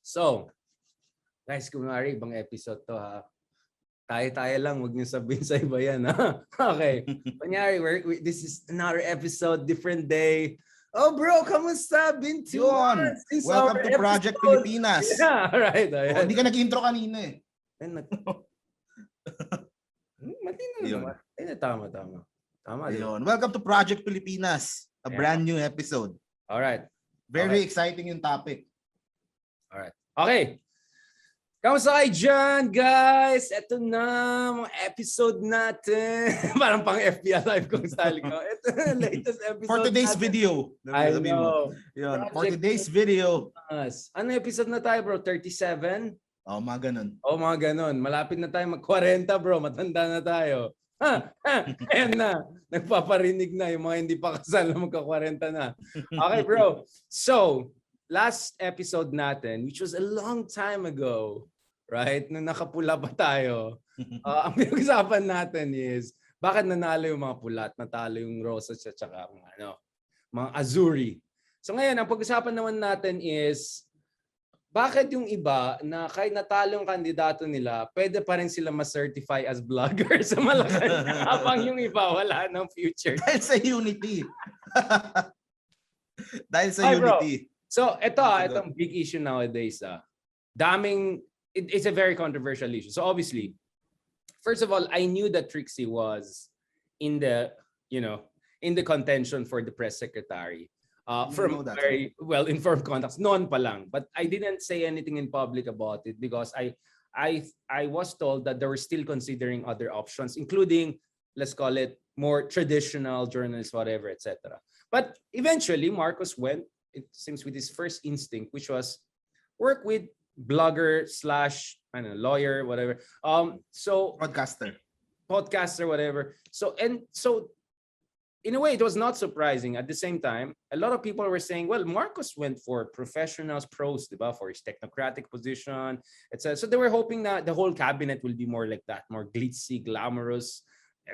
So, guys, kumari, ibang episode to ha. Tayo-tayo lang, huwag niyo sabihin sa iba yan ha. Okay. Kunyari, this is another episode, different day. Oh bro, kamusta? Been 2 months since Welcome to Project Pilipinas. Yeah, right. Hindi ka nag-intro kanina eh. Matino naman. Tama. Ayun. Welcome to Project Pilipinas. A brand new episode. Alright. Very exciting yung topic. Alright. Okay. Kamusta kayo dyan, guys? Ito na, mga episode natin. Parang pang FBI live kong style ko. Ito na, latest episode For today's natin. video. I know. Yun. For today's video. Ano episode na tayo, bro? 37? Mga ganun. Malapit na tayo mag-40, bro. Matanda na tayo. Ayan na. Nagpaparinig na yung mga hindi pa kasal na magka-40 na. Okay, bro. So, last episode natin, which was a long time ago, right? Nung nakapula pa tayo, ang pinag-usapan natin is bakit nanalo yung mga pulat, natalo yung rosas at saka mga azuri. So ngayon, ang pag-usapan naman natin is bakit yung iba na kahit natalo yung kandidato nila, pwede pa rin sila ma-certify as vlogger sa Malacanang habang yung iba wala ng future. Dahil sa unity. Unity. So itong big issue nowadays. It's a very controversial issue. So obviously, first of all, I knew that Trixie was in the contention for the press secretary. From very well-informed contacts, noon pa lang. But I didn't say anything in public about it because I was told that they were still considering other options, including, let's call it, more traditional journalists, whatever, etc. But eventually, Marcos went, it seems, with his first instinct, which was work with blogger / lawyer, whatever. So podcaster, whatever. So in a way, it was not surprising. At the same time, a lot of people were saying, well, Marcos went for professionals, pros, diba, for his technocratic position, etc. So they were hoping that the whole cabinet will be more like that, more glitzy, glamorous,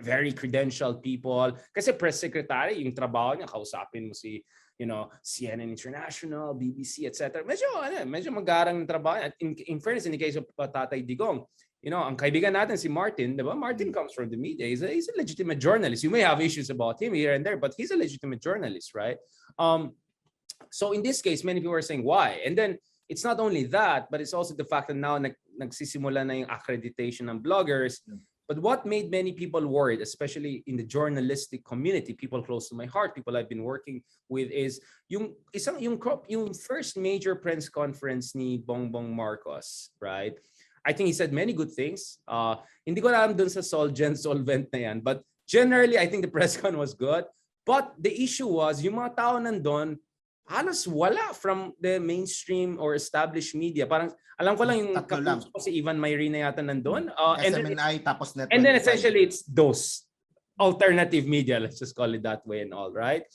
very credentialed people. Kasi press secretary, yung trabaho niya, kausapin mo si CNN International, BBC, etc. Medyo magarang ng trabaho. At in fairness, in the case of Tatay Digong, ang kaibigan natin si Martin, diba? Martin comes from the media. He's a legitimate journalist. You may have issues about him here and there, but he's a legitimate journalist, right? So in this case, many people are saying, why? And then it's not only that, but it's also the fact that now nagsisimula na yung accreditation ng bloggers. But what made many people worried, especially in the journalistic community, people close to my heart, people I've been working with, is yung first major press conference ni Bongbong Marcos, right? I think he said many good things. Hindi ko alam dun sa solvent na yan, but generally I think the press con was good. But the issue was yung mga tao nandun, halos wala from the mainstream or established media. Parang alam ko lang yung kapuso ko si Ivan Mayrina yata nandun. SMNI tapos Net25. And then essentially it's those alternative media, let's just call it that way and all, right?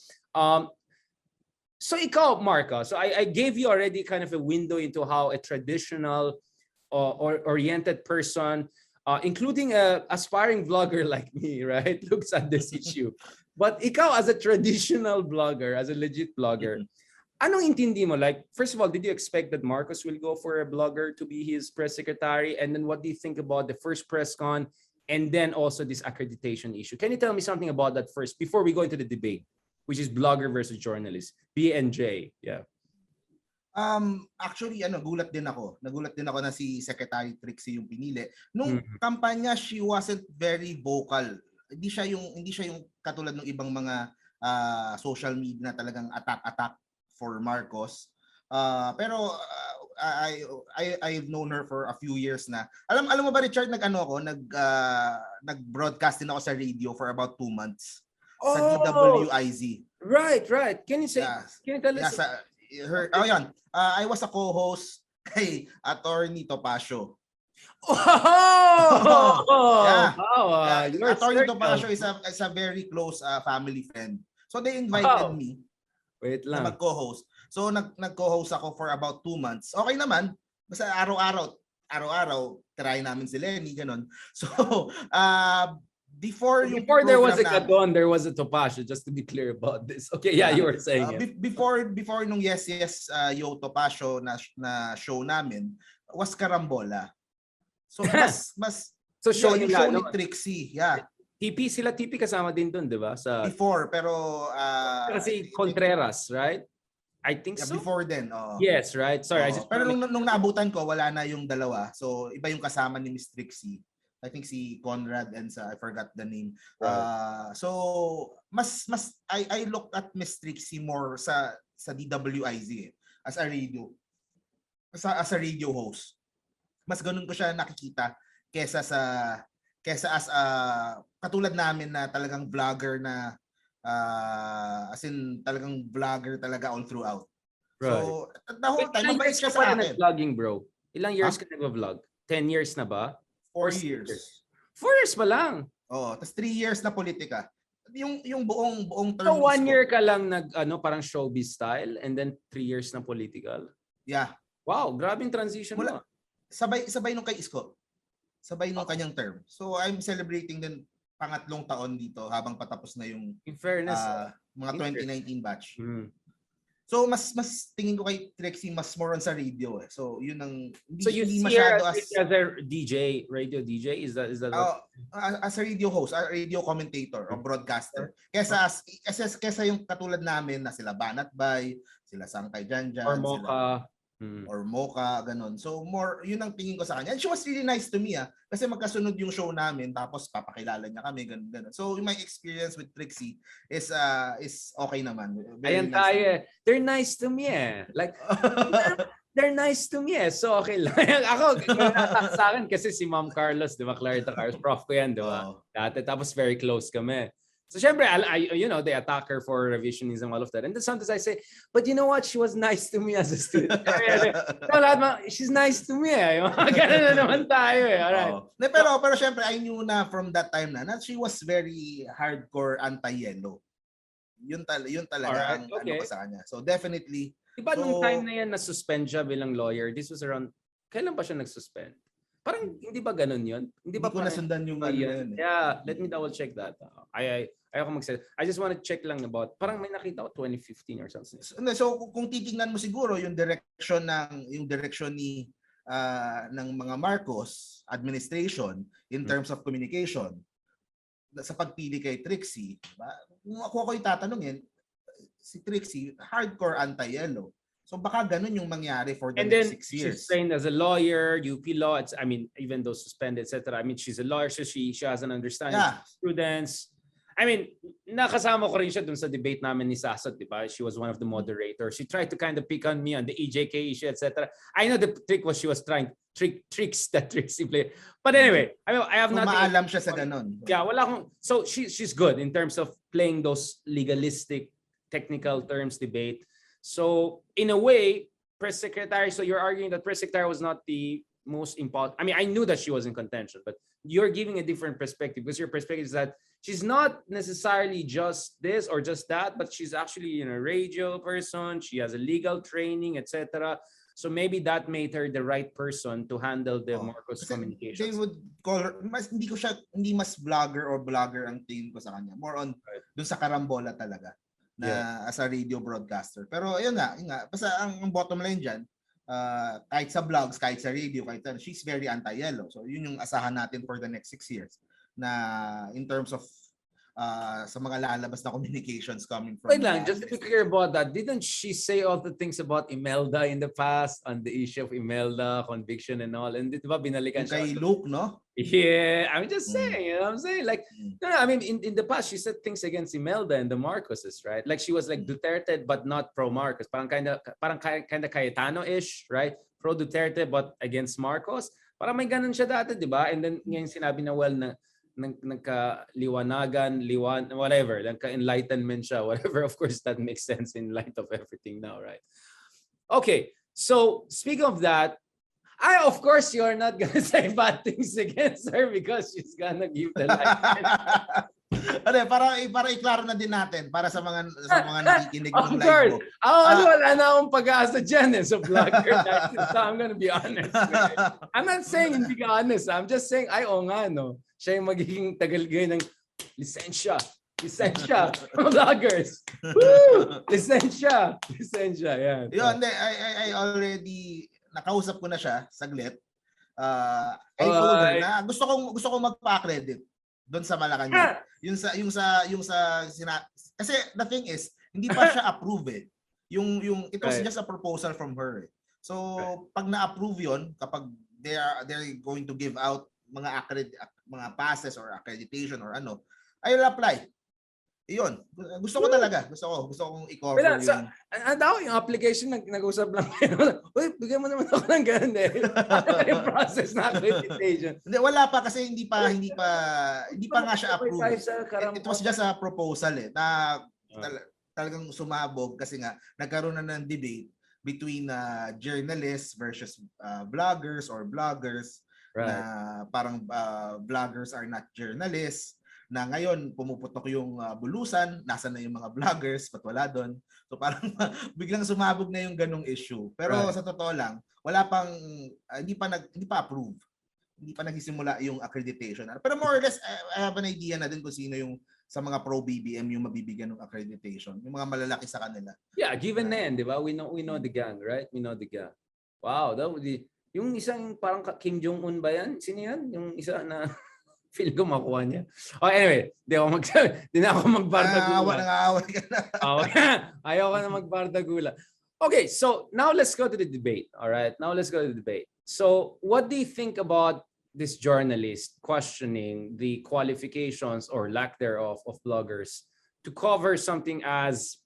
So ikaw, Marco, so I gave you already kind of a window into how a traditional or oriented person, including a aspiring vlogger like me, right, looks at this issue. But ikaw as a traditional blogger, as a legit blogger, anong intindi mo? Like, first of all, did you expect that Marcos will go for a blogger to be his press secretary? And then what do you think about the first press con and then also this accreditation issue? Can you tell me something about that first before we go into the debate, which is blogger versus journalist, B&J? Yeah. Actually, nagulat din ako na si Secretary Trixie yung pinili. Nung kampanya, she wasn't very vocal. Hindi siya yung katulad ng ibang mga social media na talagang attack for Marcos. Pero I've known her for a few years na. Alam mo ba, Richard, nag-broadcast din ako sa radio for about 2 months sa DWIZ. Right. Can you tell us? I was a co-host kay Attorney Topacio. Attorney Topacio is a very close family friend. So they invited me na mag-co-host. So nag-co-host ako for about 2 months. Okay naman. Basta araw-araw try namin si Lenny, ganun. So Before there was a program Gadon, there was a Topacio, just to be clear about this. Okay, yeah, you were saying it. Before nung Yes Yes Yo Topacio na show namin was Karambola. So so show yung nila, show no? ni Trixie, yeah. TP kasama din doon, 'di ba? Sa Before, pero kasi Contreras, right? I think so. Before then, Yes, right. Sorry, I just pero nung naabutan ko, wala na yung dalawa. So iba yung kasama ni Miss Trixie. I think si Conrad and I forgot the name. Right. So I looked at Miss Trixie more sa DWIZ as a radio host. Mas ganun ko siya nakikita kesa as katulad namin na talagang vlogger na as in talagang vlogger talaga all throughout. Right. So the whole time mabait siya sa akin. Vlogging, bro. Ilang years ka nag-vlog? 10 years na ba? 4 years. 4 years pa lang. Tapos 3 years na politika. Yung buong term. So 1 year ka lang parang showbiz style and then 3 years na political. Yeah. Wow, grabing transition mo. Sabay nung kay Isko. Sabay nung kanyang term. So I'm celebrating din pangatlong taon dito habang patapos na yung in fairness, mga 2019 batch. So mas tingin ko kay Trixie mas more on sa radio eh. So yun ang hindi masyado as a DJ, radio DJ, is that as a radio host, a radio commentator or broadcaster. Kesa yung katulad namin na sila Banat Bay, sila Sangkay Janjan, or Mocha. Or Mocha, ganun. So more, yun ang tingin ko sa kanya. And she was really nice to me kasi magkasunod yung show namin tapos papakilala niya kami, ganun. So my experience with Trixie is okay naman. Ayan nice tayo eh. They're nice to me eh. Like, they're nice to me eh. So okay lang. Ako, sa akin kasi si Ma'am Carlos, di ba? Clarita Carlos, prof ko yan, di ba? Dati, tapos very close kami. So syempre, they attack her for revisionism, all of that. And then sometimes I say, but you know what? She was nice to me as a student. She's nice to me. Ganun na naman tayo eh. Alright. Pero syempre, I knew na from that time na she was very hardcore anti-yellow. Yun talaga ang ano ko sa kanya. So definitely. Diba nung time na yan na-suspend siya bilang lawyer, this was around, kailan ba siya nag-suspend? Parang hindi ba ganun yun? Hindi ba ko nasundan yung yun? Yeah, let me double check that. Ayoko mag-say. I just want to check lang about, parang may nakita ko 2015 or something. So kung titingnan mo siguro yung direction ni ng mga Marcos administration in terms of communication sa pagpili kay Trixie, kung ako itatanungin, si Trixie hardcore anti-yellow. So baka ganun yung mangyari for the next 6 years. She's trained as a lawyer, UP law. Even though suspended, etc. she's a lawyer, so she has an understanding of students. Nakasama ko rin siya dun sa debate namin ni Sasot, di ba? She was one of the moderators. She tried to kind of pick on me on the EJK issue, etc. I know the trick was she was trying tricks that Trixie played. But anyway, I have nothing. Maalam siya sa ganun. Yeah, wala akong. So she's good in terms of playing those legalistic, technical terms debate. So in a way, press secretary, so you're arguing that press secretary was not the most important. I knew that she was in contention, but you're giving a different perspective because your perspective is that she's not necessarily just this or just that, but she's actually a radio person. She has a legal training, etc. So maybe that made her the right person to handle the Marcos communications. They would call her, hindi mas vlogger or blogger ang tingin ko sa kanya. More on dun sa karambola talaga. As a radio broadcaster. Pero yun nga, basta ang bottom line dyan, kahit sa vlogs, kahit sa radio, she's very anti-yellow. So yun yung asahan natin for the next 6 years na in terms of sa mga lalabas na communications coming from. Wait lang, just to be clear about that, didn't she say all the things about Imelda in the past on the issue of Imelda, conviction and all? And diba binalikan siya? Kay Luke, no? Yeah, I'm just saying, you know what I'm saying? Like, in the past, she said things against Imelda and the Marcoses, right? Like she was like Duterte, but not pro-Marcos. Parang kind of Cayetano-ish, right? Pro-Duterte, but against Marcos. Parang may ganun siya dati, di ba? And then ngayon sinabi na nagka-liwanagan, whatever, nagka-enlightenment siya, whatever. Of course, that makes sense in light of everything now, right? Okay, so speaking of that, of course, you're not gonna say bad things against her because she's gonna give the light. Ano, para iklaro na din natin para sa mga nakikinig Of ng live course. mo. Wala na akong pag-asa dyan so vlogger. So I'm gonna be honest. I'm not saying hindi ka honest. I'm just saying, oo nga, no? Siya yung magiging tagalgay ng lisensya. Lisensya. Vloggers. Woo! Lisensya. Lisensya. Yan. Yun, I already, nakausap ko na siya, saglit. I told her na gusto kong magpa-accredit doon sa Malacanang. Kasi the thing is, hindi pa siya approve eh. It was just a proposal from her. So, pag na-approve 'yon, kapag they're going to give out mga passes or accreditation or ano, I'll apply. Iyon. Gusto ko talaga. Gusto kong i-cover yung... Ang tao yung application, nag-usap lang. Uy, bigyan mo naman ako ng ganun eh. Yung process na accreditation. Hindi, wala pa kasi hindi pa nga siya approved. It was just a proposal eh. Talagang sumabog kasi nga nagkaroon na ng debate between journalists versus vloggers or bloggers. Right. Na parang vloggers are not journalists. Na ngayon pumuputok yung bulusan, nasa na yung mga vloggers, pat wala doon. So parang biglang sumabog na yung ganong issue. Pero sa totoo lang, wala pang hindi pa approve. Hindi pa nagsisimula yung accreditation. Pero more or less I have an idea na din kung sino yung sa mga pro BBM yung mabibigyan ng accreditation. Yung mga malalaki sa kanila. Yeah, given na yan, di ba? We know the gang, right? We know the gang. Wow, that would be yung isang parang Kim Jong-un ba yan? Sino yan? Yung isa na feel ko makuha niya. Oh, anyway, di na ako magbardagula. Nangaaway ka na. Ayaw ka na magbardagula. Okay, so now let's go to the debate. All right, now let's go to the debate. So what do you think about this journalist questioning the qualifications or lack thereof of bloggers to cover something as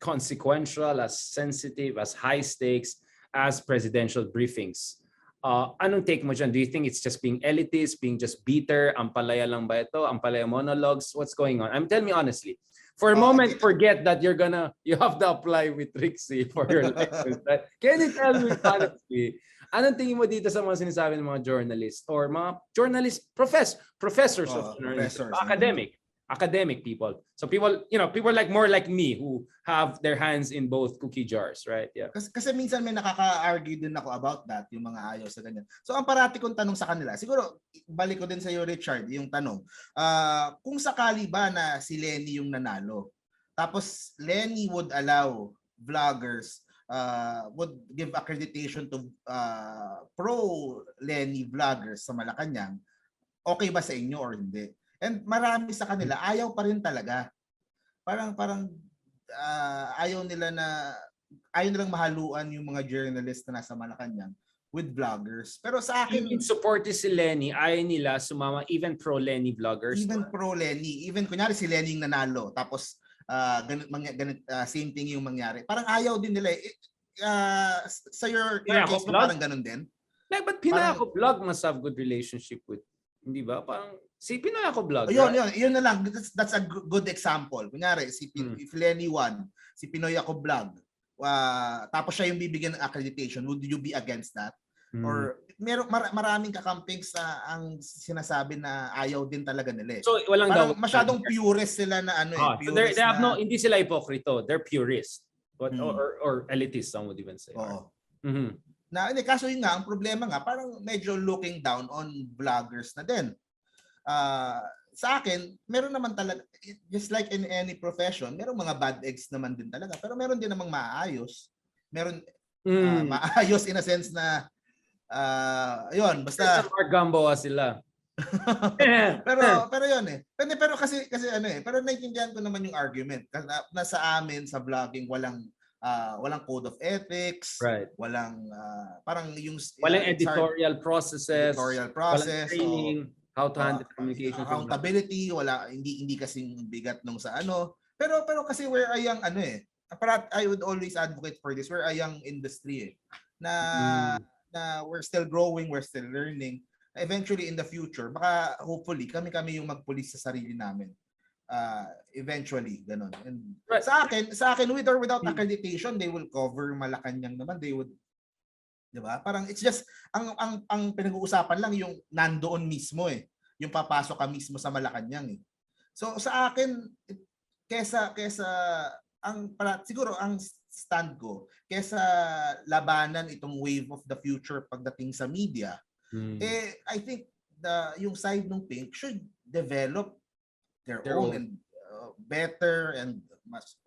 consequential, as sensitive, as high stakes as presidential briefings? Anong take mo dyan? Do you think it's just being elitist, being just bitter? Ampalaya lang ba ito? Ampalaya monologues? What's going on? Tell me honestly. For a moment, forget that you have to apply with Trixie for your license. Right? Can you tell me honestly, anong tingin mo dito sa mga sinasabi ng mga journalists or mga journalists, professors of journalism, academic people. So people like more like me who have their hands in both cookie jars, right? Yeah. Kasi minsan may nakaka-argue din ako about that, yung mga ayaw sa ganyan. So ang parati kong tanong sa kanila, siguro balik ko din sa iyo Richard, yung tanong. Kung sakali ba na si Lenny yung nanalo, tapos Lenny would allow vloggers would give accreditation to pro Lenny vloggers sa Malacanang, okay ba sa inyo or hindi? And marami sa kanila ayaw pa rin talaga. Parang ayaw nilang mahaluan yung mga journalist na nasa Malacanang with vloggers. Pero sa akin, even support si Lenny, ayaw nila sumama even pro Lenny vloggers. Even pro Lenny, even kunyari si Lenny yung nanalo tapos ganit same thing yung mangyari. Parang ayaw din nila sa your case mo parang ganun din. Like, but Pinoy ako vlog must have good relationship with, hindi ba? Parang si Pinoy ako vlog. Yun na lang. That's a good example. Kunyari, if Lenny won, si Pinoy ako vlog, tapos siya yung bibigyan ng accreditation, would you be against that? Or maraming kakamping sa ang sinasabi na ayaw din talaga nila eh. So walang daw masyadong purist sila na so they have no, hindi sila hipokrito. They're purist. But or elitist, some would even say. Kaso yun nga, ang problema nga, parang medyo looking down on vloggers na din. Sa akin, meron naman talaga, just like in any profession, meron mga bad eggs naman din talaga. Pero meron din namang maayos. Meron maayos in a sense na, yun, basta... Mark Gamboa sila. pero yun eh. Pero kasi pero naiintindihan ko naman yung argument. Nasa amin, sa vlogging, walang code of ethics, right? Walang parang yung walang editorial process, walang training, how to handle communication, accountability, hindi kasing bigat nung sa ano. Pero kasi we're a young I would always advocate for this. We're a young industry na we're still growing, we're still learning. Eventually in the future, baka hopefully kami yung magpulis sa sarili namin. Eventually, ganun. And sa akin with or without accreditation, they will cover Malacanang naman. They would, di ba? Parang it's just ang pinag-uusapan lang yung nandoon mismo eh. Yung papasok ka mismo sa Malacanang eh. So sa akin, kesa siguro ang stand ko, kesa labanan itong wave of the future pagdating sa media, I think yung side ng Pink should develop their own and better and mas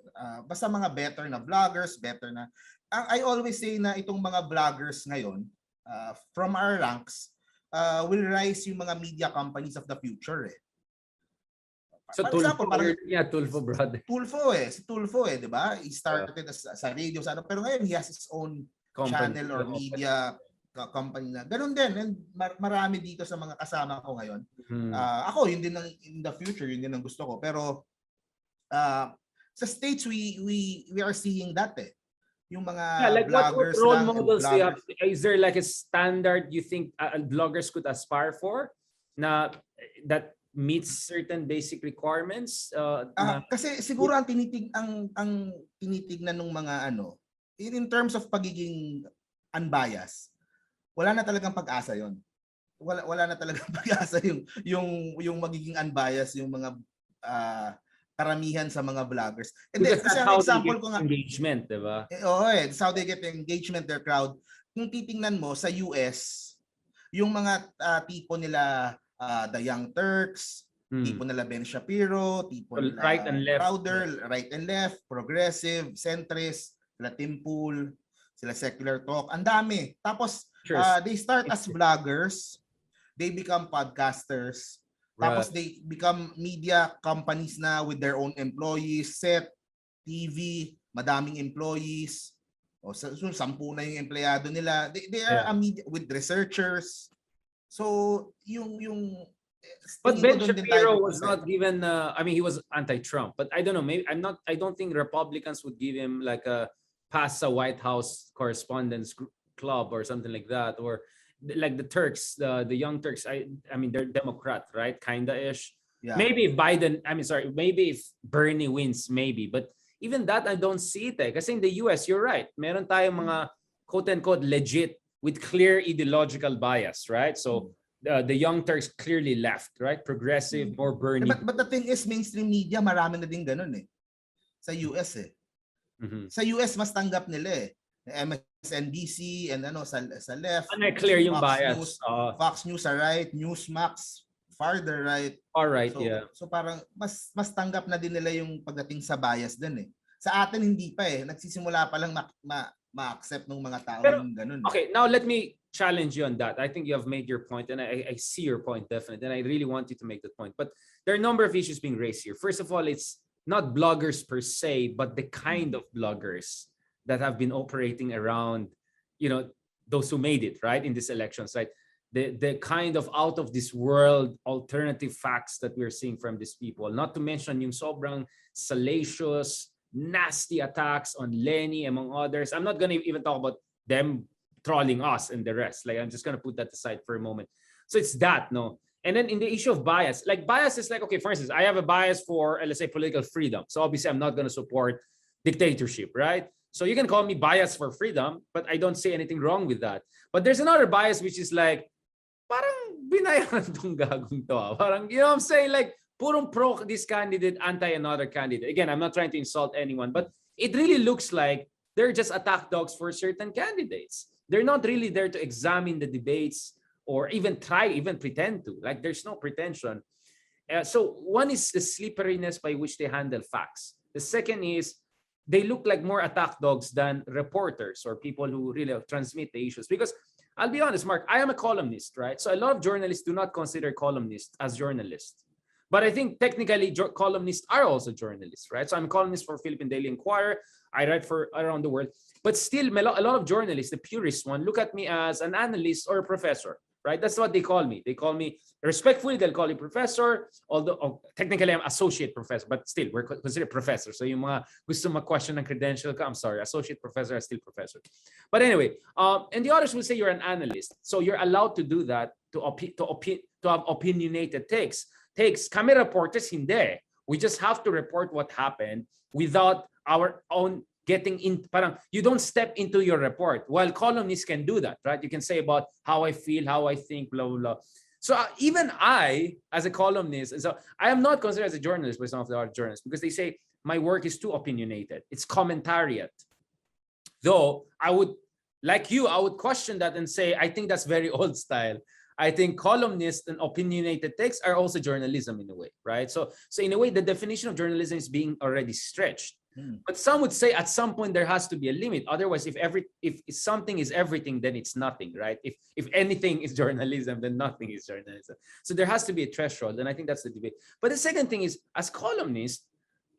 basta mga better na vloggers, better na I always say na itong mga vloggers ngayon from our ranks will rise yung mga media companies of the future eh. So For example, parang Tulfo brother. Tulfo di ba? He started sa radio pero ngayon he has his own channel or media company na. Ganun din. And marami dito sa mga kasama ko ngayon. Ako, yun din in the future, yun din ang gusto ko. Pero sa States, we are seeing that eh. Yung mga like vloggers what role models do you have? Is there like a standard you think vloggers could aspire for na that meets certain basic requirements? Kasi siguro ang tinitignan ng mga in terms of pagiging unbiased, wala na talagang pag-asa yon. Wala na talagang pag-asa yung magiging unbiased yung mga karamihan sa mga vloggers. And then, kasi ang example ko nga engagement, di ba? That's how they get the engagement, their crowd. Kung titingnan mo sa US, yung mga tipo nila the Young Turks, tipo nila Ben Shapiro, tipo nila right and left, Crowder, right and left, progressive, centrist, sila Tim Pool, sila Secular Talk, ang dami. Tapos they start as vloggers, they become podcasters, tapos they become media companies na with their own employees, set, TV, madaming employees. O so 10 na yung empleyado nila. They are a media with researchers. So yung but Ben Shapiro was not given I mean he was anti-Trump, but I don't know, maybe I don't think Republicans would give him like a pass a White House correspondence club or something like that, or like the Turks, the Young Turks. I mean they're Democrat, right? Kinda ish. Yeah. Maybe if maybe if Bernie wins, maybe. But even that I don't see it. Kasi in the US, you're right. Meron tayong mga quote-unquote legit with clear ideological bias, right? So the Young Turks clearly left, right? Progressive, more Bernie. But the thing is, mainstream media, marami na din ganun eh. Sa US eh. Sa US, mas tanggap nila eh. MSNBC and sa left. Clear yung Fox bias. News, Fox News sa right, Newsmax farther right. All right, so, yeah. So parang mas tanggap na din nila yung pagdating sa bias din eh. Sa atin hindi pa eh. Nagsisimula pa lang ma-accept ng mga tao yung ganun. Okay, now let me challenge you on that. I think you have made your point and I see your point definitely, and I really want you to make that point. But there are a number of issues being raised here. First of all, it's not bloggers per se, but the kind of bloggers that have been operating around, those who made it, right, in these elections, right? The kind of out of this world alternative facts that we're seeing from these people, not to mention yung sobrang salacious, nasty attacks on Lenny, among others. I'm not going to even talk about them trolling us and the rest. Like, I'm just going to put that aside for a moment. So it's that, no? And then in the issue of bias, like bias is like, okay, for instance, I have a bias for, let's say, political freedom. So obviously I'm not going to support dictatorship, right? So you can call me biased for freedom, but I don't see anything wrong with that. But there's another bias which is like, parang binayaran tong gagong to. Parang, you know what I'm saying? Like, purong pro this candidate, anti another candidate. Again, I'm not trying to insult anyone, but it really looks like they're just attack dogs for certain candidates. They're not really there to examine the debates or even pretend to. Like, there's no pretension. So one is the slipperiness by which they handle facts. The second is they look like more attack dogs than reporters or people who really transmit the issues. Because I'll be honest, Mark, I am a columnist, right? So a lot of journalists do not consider columnists as journalists. But I think technically columnists are also journalists, right? So I'm a columnist for Philippine Daily Inquirer. I write for around the world. But still, a lot of journalists, the purist one, look at me as an analyst or a professor, right? That's what they call me. They call me, respectfully, they'll call me professor, although technically I'm associate professor, but still, we're considered professor. So yung mga gusto mag-question ng credential ka, I'm sorry, associate professor, still professor. But anyway, and the others will say you're an analyst. So you're allowed to do that, to have opinionated takes. Kami reporters, hindi. We just have to report what happened without our own getting in, parang you don't step into your report. While columnists can do that, right? You can say about how I feel, how I think, blah, blah, blah. So even I, as a columnist, and so I am not considered as a journalist by some of the other journalists because they say my work is too opinionated. It's commentariat. Though I would, like you, I would question that and say, I think that's very old style. I think columnists and opinionated texts are also journalism in a way, right? So in a way, the definition of journalism is being already stretched. But some would say at some point there has to be a limit. Otherwise, if something is everything, then it's nothing, right? If anything is journalism, then nothing is journalism. So there has to be a threshold, and I think that's the debate. But the second thing is, as columnists,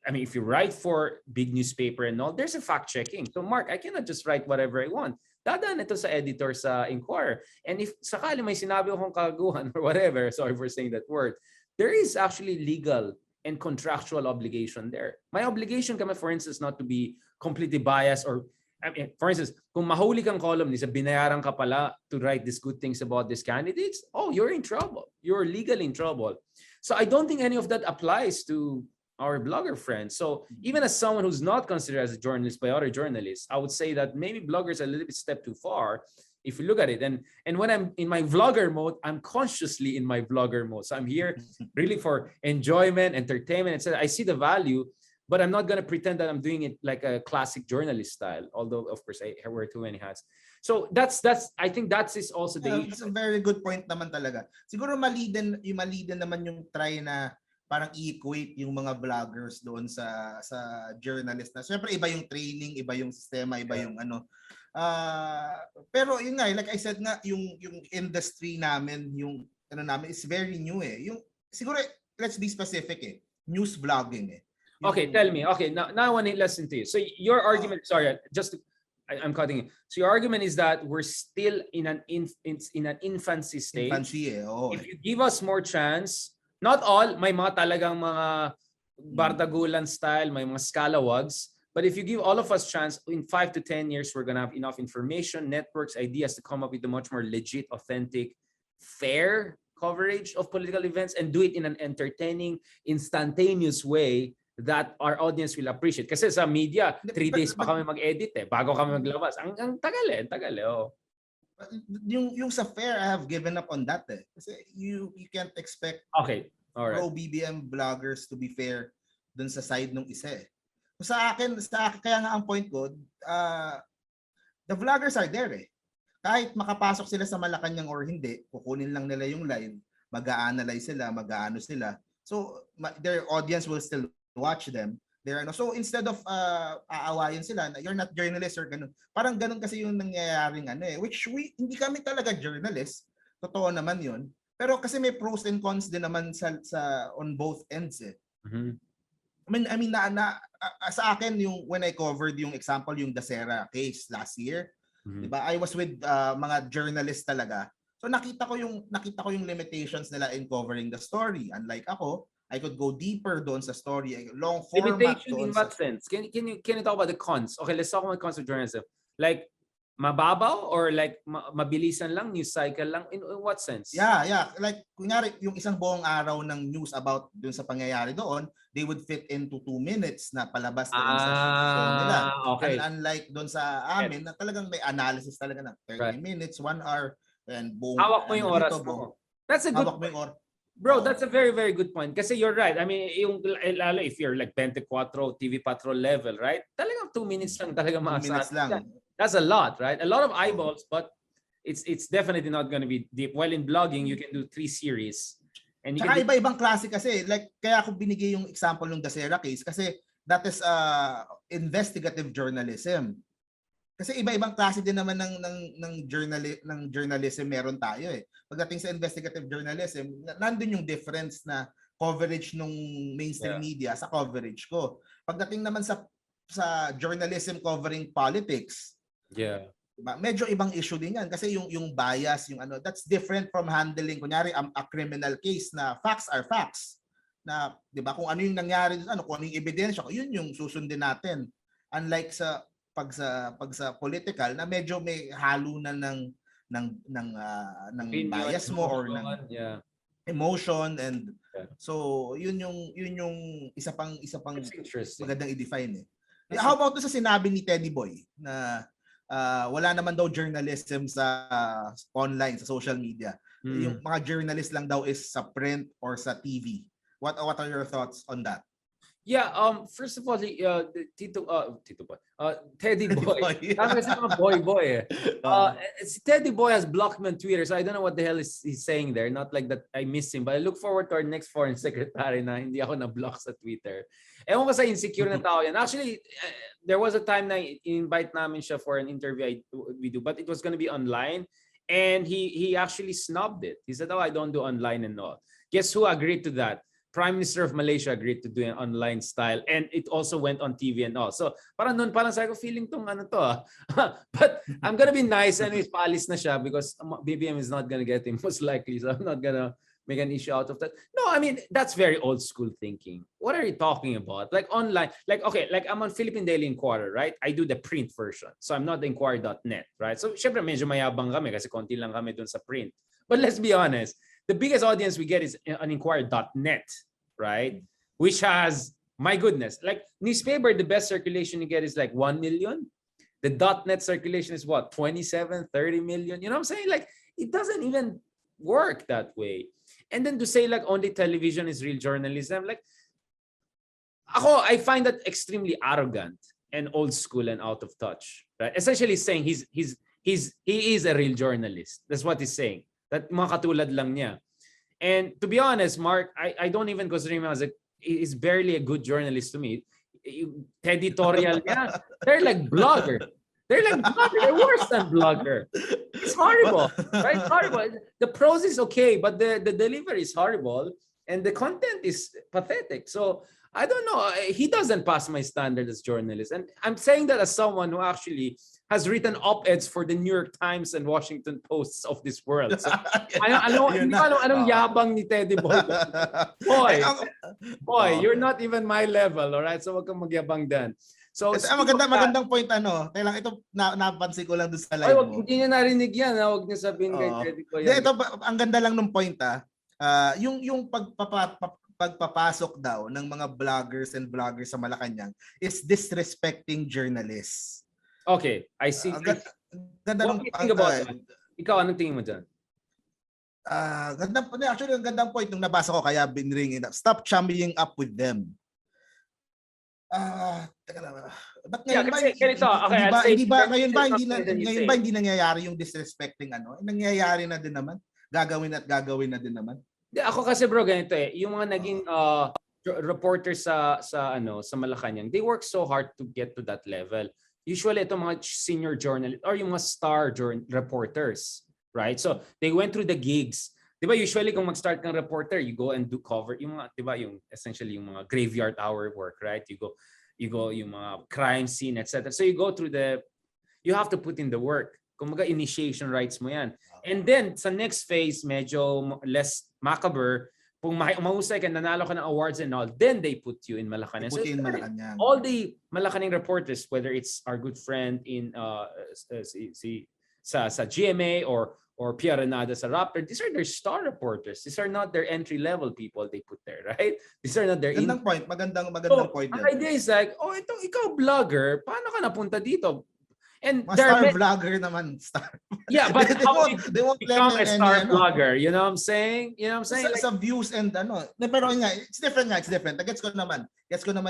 I mean, if you write for big newspaper and all, there's a fact checking. So Mark, I cannot just write whatever I want. Dadaan ito sa editor sa Inquirer. And if sakali may sinabi akong kagaguhan or whatever, sorry for saying that word, there is actually legal and contractual obligation there. My obligation kami, for instance, not to be completely biased or, I mean, for instance, kung mahuli kang columnist, binayaran ka pala to write these good things about these candidates, oh, you're in trouble. You're legally in trouble. So I don't think any of that applies to our blogger friends. So even as someone who's not considered as a journalist by other journalists, I would say that maybe bloggers are a little bit step too far if you look at it. And when I'm in my vlogger mode, I'm consciously in my vlogger mode. So I'm here really for enjoyment, entertainment, etc. I see the value, but I'm not going to pretend that I'm doing it like a classic journalist style. Although, of course, I wear too many hats. So that's I think that is also the It's a very good point naman talaga. Siguro mali din naman yung try na parang i-equate yung mga vloggers doon sa journalist na. Siyempre iba yung training, iba yung sistema, iba yung ano. Pero yun nga, like I said nga, yung industry namin, yung ano namin is very new eh. Yung siguro let's be specific eh. News vlogging eh. Okay, tell me. Okay, now I want to listen to you. So your argument, sorry, I'm cutting you. So your argument is that we're still in an infancy stage. Infancy eh. Oh. If you give us more chance, not all, may mga talagang mga bardagulan style, may mga scalawags. But if you give all of us chance, in 5 to 10 years, we're going to have enough information, networks, ideas to come up with a much more legit, authentic, fair coverage of political events and do it in an entertaining, instantaneous way that our audience will appreciate. Kasi sa media, 3 days pa kami mag-edit eh, bago kami maglabas. Ang tagal eh. Oh. Yung sa fair, I have given up on that eh. Kasi you can't expect pro BBM vloggers to be fair dun sa side nung isa eh. Sa akin kaya nga ang point ko, the vloggers are there eh. Kahit makapasok sila sa Malacanang or hindi, kukunin lang nila yung live, mag-a-analyze sila, mag-aano sila. So their audience will still watch them. So instead of aawayin sila na you're not journalist or ganun. Parang ganun kasi yung nangyayaring ano eh. Which hindi kami talaga journalist. Totoo naman yun. Pero kasi may pros and cons din naman sa on both ends eh. I mean sa akin yung when I covered yung example yung Dasera case last year, 'di ba? I was with mga journalists talaga. So nakita ko yung limitations nila in covering the story. Unlike ako, I could go deeper doon sa story, long format. Limitation in what sense? Can you talk about the cons? Okay, let's talk about cons of journalism. Like mababaw or like mabilisan lang, news cycle lang? In what sense? Yeah. Like kunyari yung isang buong araw ng news about dun sa pangyayari doon, they would fit into 2 minutes na palabas din sa show nila. Okay. And unlike doon sa amin na talagang may analysis talaga na 30 minutes, 1 hour and buong hawak mo yung oras mo. That's a good point. Bro, that's a very, very good point. Kasi you're right. I mean, lalo if you're like 24 TV Patrol level, right? Talagang 2 minutes lang talaga 2 minutes lang. That's a lot, right? A lot of eyeballs, but it's definitely not going to be deep. While in blogging, you can do 3 series. And saka iba-ibang klase kasi. Like, kaya ako binigay yung example ng Dasera case kasi that is investigative journalism. Kasi iba-ibang klase din naman ng journalism meron tayo eh. Pagdating sa investigative journalism, nandun yung difference na coverage nung mainstream media sa coverage ko. Pagdating naman sa journalism covering politics, medyo ibang issue din yan kasi yung bias, yung ano, that's different from handling kunyari a criminal case na facts are facts. Na 'di ba kung ano yung nangyari, kung ano yung ebidensya, yun yung susundin natin. Unlike sa pag sa political na medyo may halo na ng bias mo or ng emotion and so yun yung isa pang magandang i-define eh. How about sa sinabi ni Teddy Boy na wala naman daw journalism sa online, sa social media. Yung mga journalist lang daw is sa print or sa TV. What are your thoughts on that? Yeah, first of all, Tito Boy, Teddy Boy. Tama kasi mga boy eh. Si Teddy Boy has blocked me on Twitter, so I don't know what the hell he's saying there. Not like that I miss him, but I look forward to our next foreign secretary na hindi ako na-block sa Twitter. Ewan ko sa insecure na tao yan. Actually, there was a time na invite namin siya for an interview we do, but it was gonna be online. And he actually snubbed it. He said, "Oh, I don't do online and all." Guess who agreed to that? Prime Minister of Malaysia agreed to do an online style, and it also went on TV and all. So parang sabi ko, feeling tong ano to But I'm gonna be nice and paalis na siya because BBM is not gonna get him most likely. So I'm not gonna make an issue out of that. No, I mean, that's very old school thinking. What are you talking about? Like online, like I'm on Philippine Daily Inquirer, right? I do the print version. So I'm not the inquirer.net, right? So syempre medyo mayabang kami kasi konti lang kami dun sa print. But let's be honest, the biggest audience we get is on inquirer.net, right? Which has, my goodness, like newspaper, the best circulation you get is like 1 million. The .net circulation is what, 27, 30 million? You know what I'm saying? Like, it doesn't even work that way. And then to say like only television is real journalism, like, I find that extremely arrogant and old school and out of touch. Right? Essentially saying he is a real journalist. That's what he's saying. That mga katulad lang niya. And to be honest, Mark, I don't even consider him as he's barely a good journalist to me. Editorial niya, they're like blogger. They're worse than blogger. It's horrible, right? Horrible. The prose is okay, but the delivery is horrible and the content is pathetic. So I don't know. He doesn't pass my standard as journalist. And I'm saying that as someone who actually has written op-eds for the New York Times and Washington Posts of this world. So, anong yabang ni Teddy Boy. Boy, you're not even my level, all right? So wag kang magyabang din. So magandang point Kailang ito napansin ko lang doon sa live mo. Hindi niya narinig yan, wag niya sabihin kay Teddy Boy. Ito ang ganda lang ng point yung pagpapasok daw ng mga bloggers and vloggers sa Malacanang is disrespecting journalists. Okay, I see. Ganda what do you think about that? Ikaw, anong tingin mo dyan? Actually, ang gandang point nung nabasa ko kaya binringin up. Stop chumming up with them. Teka lang. Ba't ngayon ba hindi nangyayari yung disrespecting nangyayari na din naman. Gagawin na din naman. Ako kasi bro, ganito yung mga naging reporters sa Malacanang, they work so hard to get to that level. Usually, ito mga senior journalists or yung mga star reporters, right? So, they went through the gigs. Diba, usually, kung mag-start kang reporter, you go and do cover, yung mga, diba, yung essentially yung mga graveyard hour work, right? You go yung mga crime scene, etc. So, you go through you have to put in the work. Kung initiation rights mo yan. And then, sa next phase, medyo less macabre, kung mahusay ka, nanalo ka ng awards and all, then they put you in Malacanang. So, all the Malacanang reporters, whether it's our good friend in sa GMA or Pia Renada sa Raptor, these are their star reporters. These are not their entry-level people they put there, right? These are not their... Magandang point. Ang idea is like, ikaw vlogger, paano ka napunta dito? And star vlogger naman. Yeah, but they won't become a star vlogger. You know what I'm saying? Sa views and pero it's different. Gets ko naman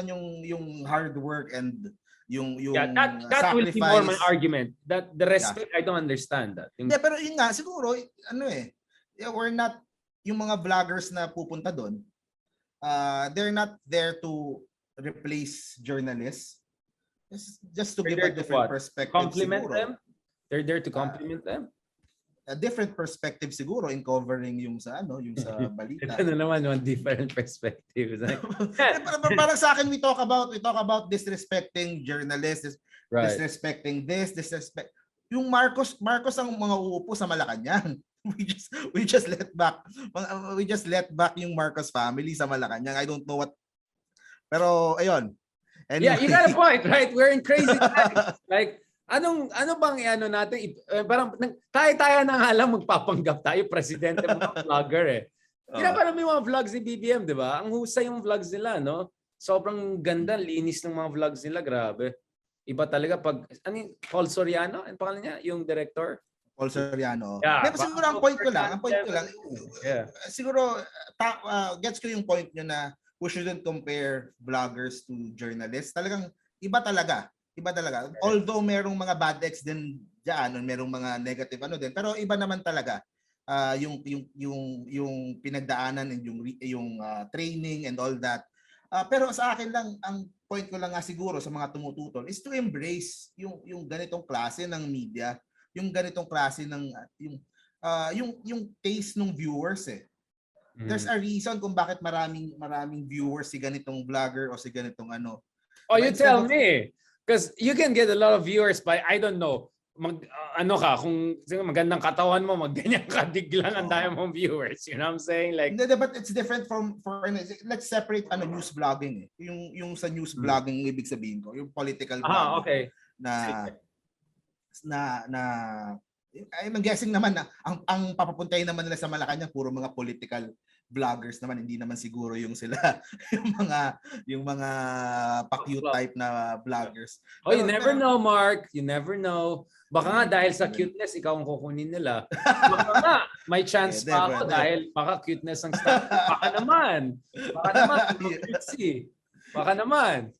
yung hard work and yung that sacrifice. Will be more my argument. That the respect, I don't understand that. Pero yun nga, siguro, we're not, yung mga vloggers na pupunta doon, they're not there to replace journalists. Just to give a different perspective. Compliment them? They're there to compliment them? A different perspective siguro in covering yung sa balita. Ito na naman one different perspective. Parang sa akin we talk about disrespecting journalists, right. Disrespecting yung Marcos ang mga uupo sa Malacanang. We just let back yung Marcos family sa Malacanang. I don't know what. Pero ayun. Anyway. Yeah, you got a point, right? We're in crazy times. Like, ano bang natin? Parang tayo na nga lang magpapanggap tayo, presidente mga vlogger Parang may mga vlogs ni BBM, di ba? Ang husay yung vlogs nila, no? Sobrang ganda, linis ng mga vlogs nila, grabe. Iba talaga pag, Paul Soriano, ang pangalan niya, yung director? Paul Soriano. Yeah, Pero siguro ang point ko lang, yeah. siguro gets ko yung point nyo na we shouldn't compare vloggers to journalists. Talagang iba talaga. Iba talaga. Although merong mga bad ex din diyan, merong mga negative din, pero iba naman talaga. Yung pinagdaanan and yung training and all that. Pero sa akin lang, ang point ko lang nga siguro sa mga tumututol is to embrace yung ganitong klase ng media, yung ganitong klase ng yung taste ng viewers eh. There's a reason kung bakit maraming viewers si ganitong vlogger o si ganitong ano. Oh, you tell me. Because you can get a lot of viewers by, I don't know, kung magandang katawan mo, magganyan ka, biglang ang dami mong viewers. You know what I'm saying? Like, but it's different let's separate news blogging eh. Yung sa news blogging, ibig sabihin ko, yung political blogging. Okay. I'm guessing naman na ang papapuntahin naman nila sa Malacanang puro mga political vloggers naman, hindi naman siguro yung sila yung mga pa-cute type na vloggers. Oh, you never know, Mark. You never know. Baka nga dahil sa cuteness ikaw ang kukunin nila. Baka nga may chance pa ako dahil baka cuteness ang start. Baka naman cutesy. Baka naman.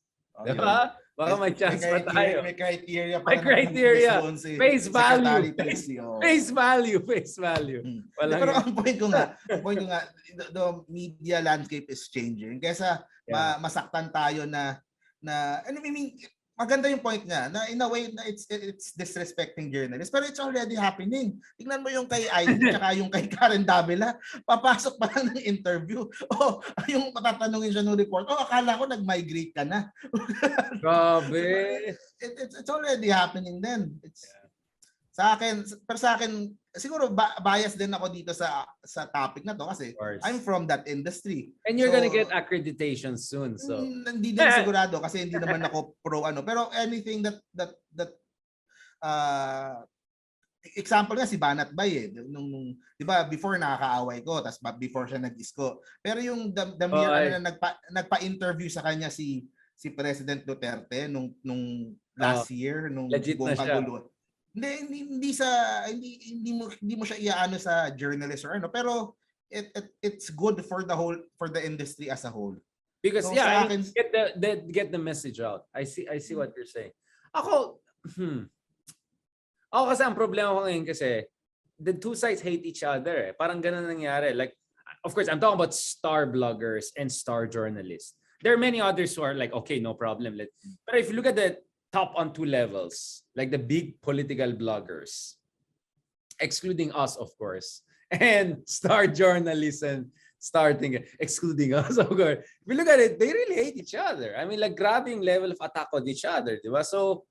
Diba? Baka may chance pa tayo. May criteria pa. May criteria. Face value. Face value. Pero ang point ko nga, the media landscape is changing. Kesa masaktan tayo na I mean, maganda yung point niya na in a way na it's disrespecting journalists, pero it's already happening. Tingnan mo yung kay ID tsaka yung kay Karen Davila, papasok pa lang ng interview. Yung matatanungin siya ng report, akala ko nag-migrate ka na. Grabe. It's already happening then. Sa akin siguro bias din ako dito sa topic na to kasi I'm from that industry. And you're gonna get accreditation soon. So hindi din sigurado kasi hindi naman ako pro pero anything that example nga si Banat Bay nung 'di ba before nakakaaway ko tapos before siya nag-isko. Pero yung the mere na nagpa-interview sa kanya si President Duterte nung last year nung buong kaguluhan. Hindi mo siya iaano sa journalist or pero it's good for the industry as a whole. Because get the message out. I see what you're saying. Ako kasi ang problema ko ngayon kasi the two sides hate each other. Parang ganun nangyari. Like, of course, I'm talking about star bloggers and star journalists. There are many others who are like, okay, no problem. But if you look at the top on two levels, like the big political bloggers, excluding us, of course, and star journalists and excluding us, of course. If you look at it, they really hate each other. I mean, like grabbing level of attack on each other, diba? So,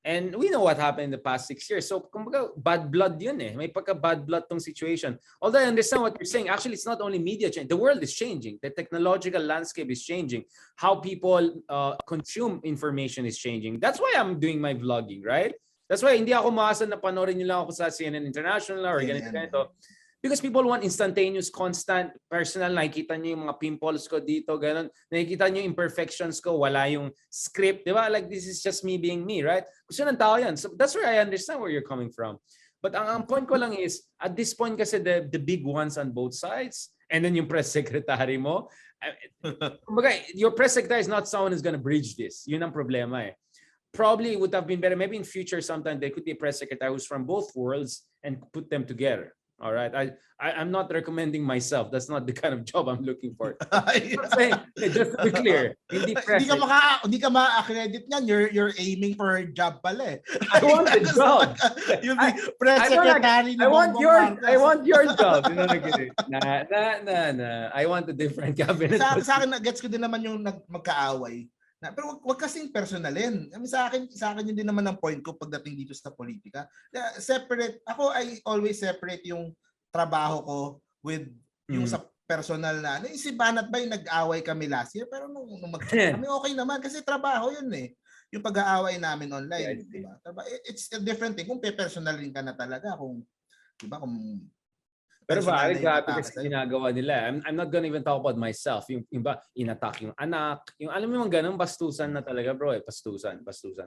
and we know what happened in the past 6 years. So, kumbaga, bad blood yun eh. May pagka-bad blood tong situation. Although I understand what you're saying, actually, it's not only media change. The world is changing. The technological landscape is changing. How people consume information is changing. That's why I'm doing my vlogging, right? That's why hindi ako maasa na panoorin nyo lang ako sa CNN International or ganito. Because people want instantaneous, constant, personal. Nakikita nyo yung mga pimples ko dito, ganun. Nakikita nyo yung imperfections ko, wala yung script, di ba? Like, this is just me being me, right? Gusto ng tao yan. So that's where I understand where you're coming from. But ang point ko lang is, at this point kasi the big ones on both sides, and then yung press secretary mo, your press secretary is not someone who's gonna bridge this. Yun ang problema eh. Probably would have been better, maybe in future sometime, there could be a press secretary who's from both worlds and put them together. All right, I'm not recommending myself. That's not the kind of job I'm looking for. Saying, just to be clear, hindi ka ma-accredit niyan. You're aiming for a job pala eh. I want the job. You'll be press secretary. I want your job. Nah. I want a different cabinet. Sa akin, gets ko din naman yung magkaaway. Pero wag kasing personalin. I mean, sa akin yun din naman ang point ko pagdating dito sa politika. Separate. Ako, I always separate yung trabaho ko with yung sa personal na. Si Banat ba yung nag-away kami last year? Pero nung kami okay naman kasi trabaho yun eh. Yung pag-aaway namin online. Diba? It's a different thing. Kung pe-personalin ka na talaga. Diba? Pero grabe kasi ginagawa nila. I'm not gonna even talk about myself. Yung iba, inattack yung anak. Yung alam mo yung ganun, bastusan na talaga bro eh. Bastusan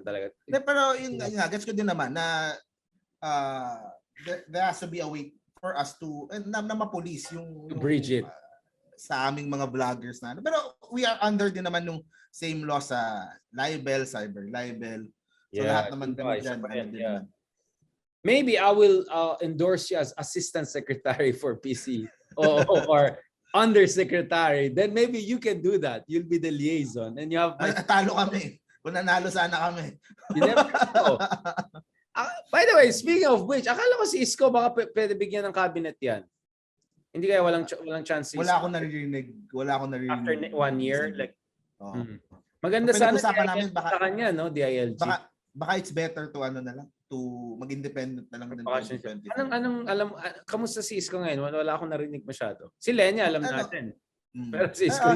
talaga. Pero yun nga, gets ko din naman na there has to be a way for us to na mapulis yung bridge it. Sa aming mga vloggers na. Pero we are under din naman yung same law sa libel, cyber libel. So lahat naman kami dyan. Naman. Maybe I will endorse you as assistant secretary for PC or undersecretary. Then maybe you can do that. You'll be the liaison and you have talo kami. Kung nanalo sana kami. You never know. By the way, speaking of which, akala ko si Isko baka pwede bigyan ng cabinet yan. Hindi kaya walang chance. Wala akong naririnig. After 1 year, like maganda sana namin baka sa kanya, no, DILG. Baka it's better to to mag-independent na lang din. Anong alam, kamusta si Isko ngayon? Wala akong narinig masyado. Si Lenya alam natin. Pero si Isko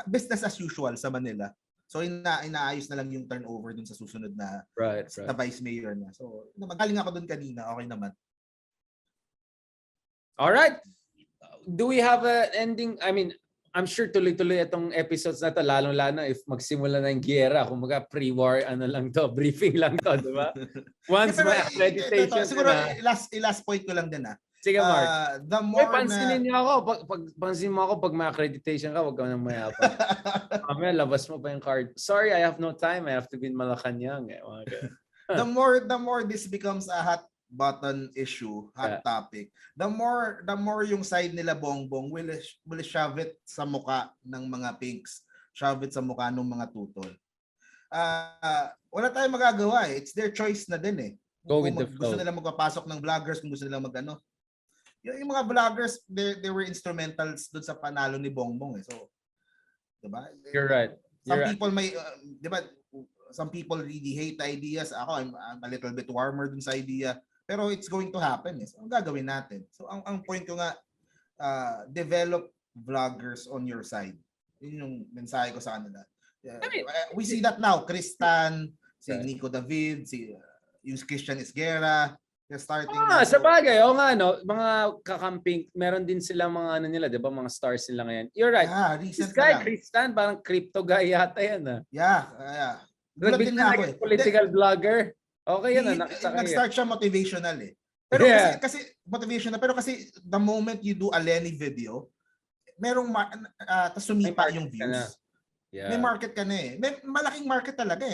business as usual sa Manila. So inaayos na lang yung turnover dun sa susunod na na vice mayor na. So magaling ako dun kanina, okay naman. All right. Do we have an ending? I mean, I'm sure tuloy-tuloy itong episodes na to, lalong-lalo if magsimula na yung giyera. Kung mga pre-war, briefing lang to, di ba? Once may accreditation siguro, last point ko lang din Sige, Mark. The more pansinin niyo ako. Pansin mo ako pag may accreditation ka, wag ka nang mayapang. Mamaya, labas mo pa yung card. Sorry, I have no time. I have to be in Malacanang. The more this becomes a hot button issue, hot topic, the more yung side nila Bongbong will shove it sa muka ng mga pinks, shove it sa muka ng mga tutol. Wala tayong magagawa It's their choice na din Go with the flow. Gusto nila magpapasok ng vloggers, kung gusto nila magano. Yung mga vloggers, they were instrumentals doon sa panalo ni Bongbong So, 'di ba? You're right. Some people may 'di ba? Some people really hate ideas. Ako, I'm a little bit warmer dun sa idea. Pero it's going to happen. So, ang gagawin natin. So, ang point ko nga, develop vloggers on your side. Yun yung mensahe ko sa kanila. We see that now. Kristan, si Nico David, yung Christian Esguerra, they're starting. Sa bagay. Mga kakamping, meron din sila mga nila, di ba? Mga stars nila ngayon. You're right. This guy, Kristan, parang crypto guy yata yan. Yeah. Naging political vlogger. Okay yan. Nag-start siya motivational Pero kasi motivational. Pero kasi the moment you do a Lenny video, merong sumipa yung views. May market ka na May malaking market talaga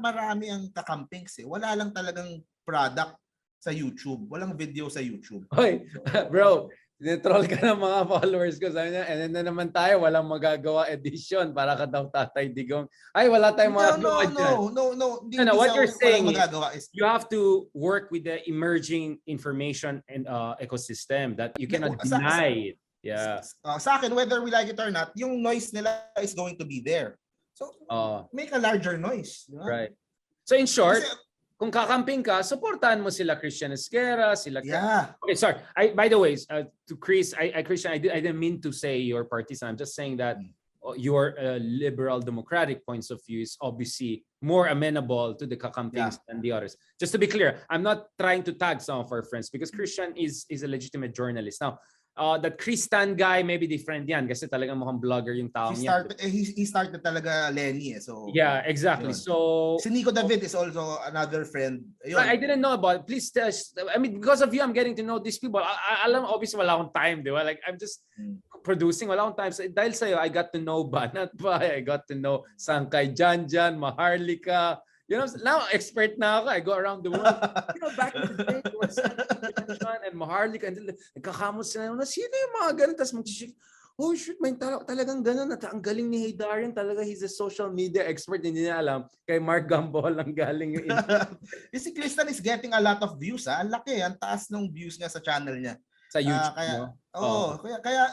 marami ang kakampings Wala lang talagang product sa YouTube. Walang video sa YouTube. Hoy, bro. Troll ka ng mga followers ko. Sabi niya, and then na naman tayo, walang magagawa edition para ka daw Tatay Digong. Ay, wala tayong magagawa dyan. No. What you're saying is you have to work with the emerging information and ecosystem that you cannot deny it. Yeah. Sa akin, whether we like it or not, yung noise nila is going to be there. So, make a larger noise. Right. So in short, kung kakamping ka, supportahan mo sila Christian Esguerra, sila. Okay, sorry. By the way, to Chris, Christian, I didn't mean to say your partisan. I'm just saying that your liberal democratic points of view is obviously more amenable to the kakampings than the others. Just to be clear, I'm not trying to tag some of our friends because Christian is a legitimate journalist. Now, that Kristan guy, maybe different yan kasi talagang mukhang vlogger yung tao niya. He started talaga Lenny So yeah, exactly. Yun. So si Nico David is also another friend. Yun. I didn't know about it. Please because of you, I'm getting to know these people. Alam, obviously wala akong time, di ba? Like I'm just producing, wala akong time. So, dahil sa'yo, I got to know Banat Bay, I got to know Sangkay Janjan, Maharlika. Now expert na ako. I go around the world. Back in the day, was Sean and Maharlika, and nagkakamos sila. Sino yung mga ganun? Tapos mag-shift. Oh, shoot, may talagang ganun. Ang galing ni Heydarian. Talaga, he's a social media expert. Hindi niya alam. Kay Mark Gambol ang galing yung Si Kristan is getting a lot of views. Ang laki. Ang taas ng views niya sa channel niya. Sa YouTube, kaya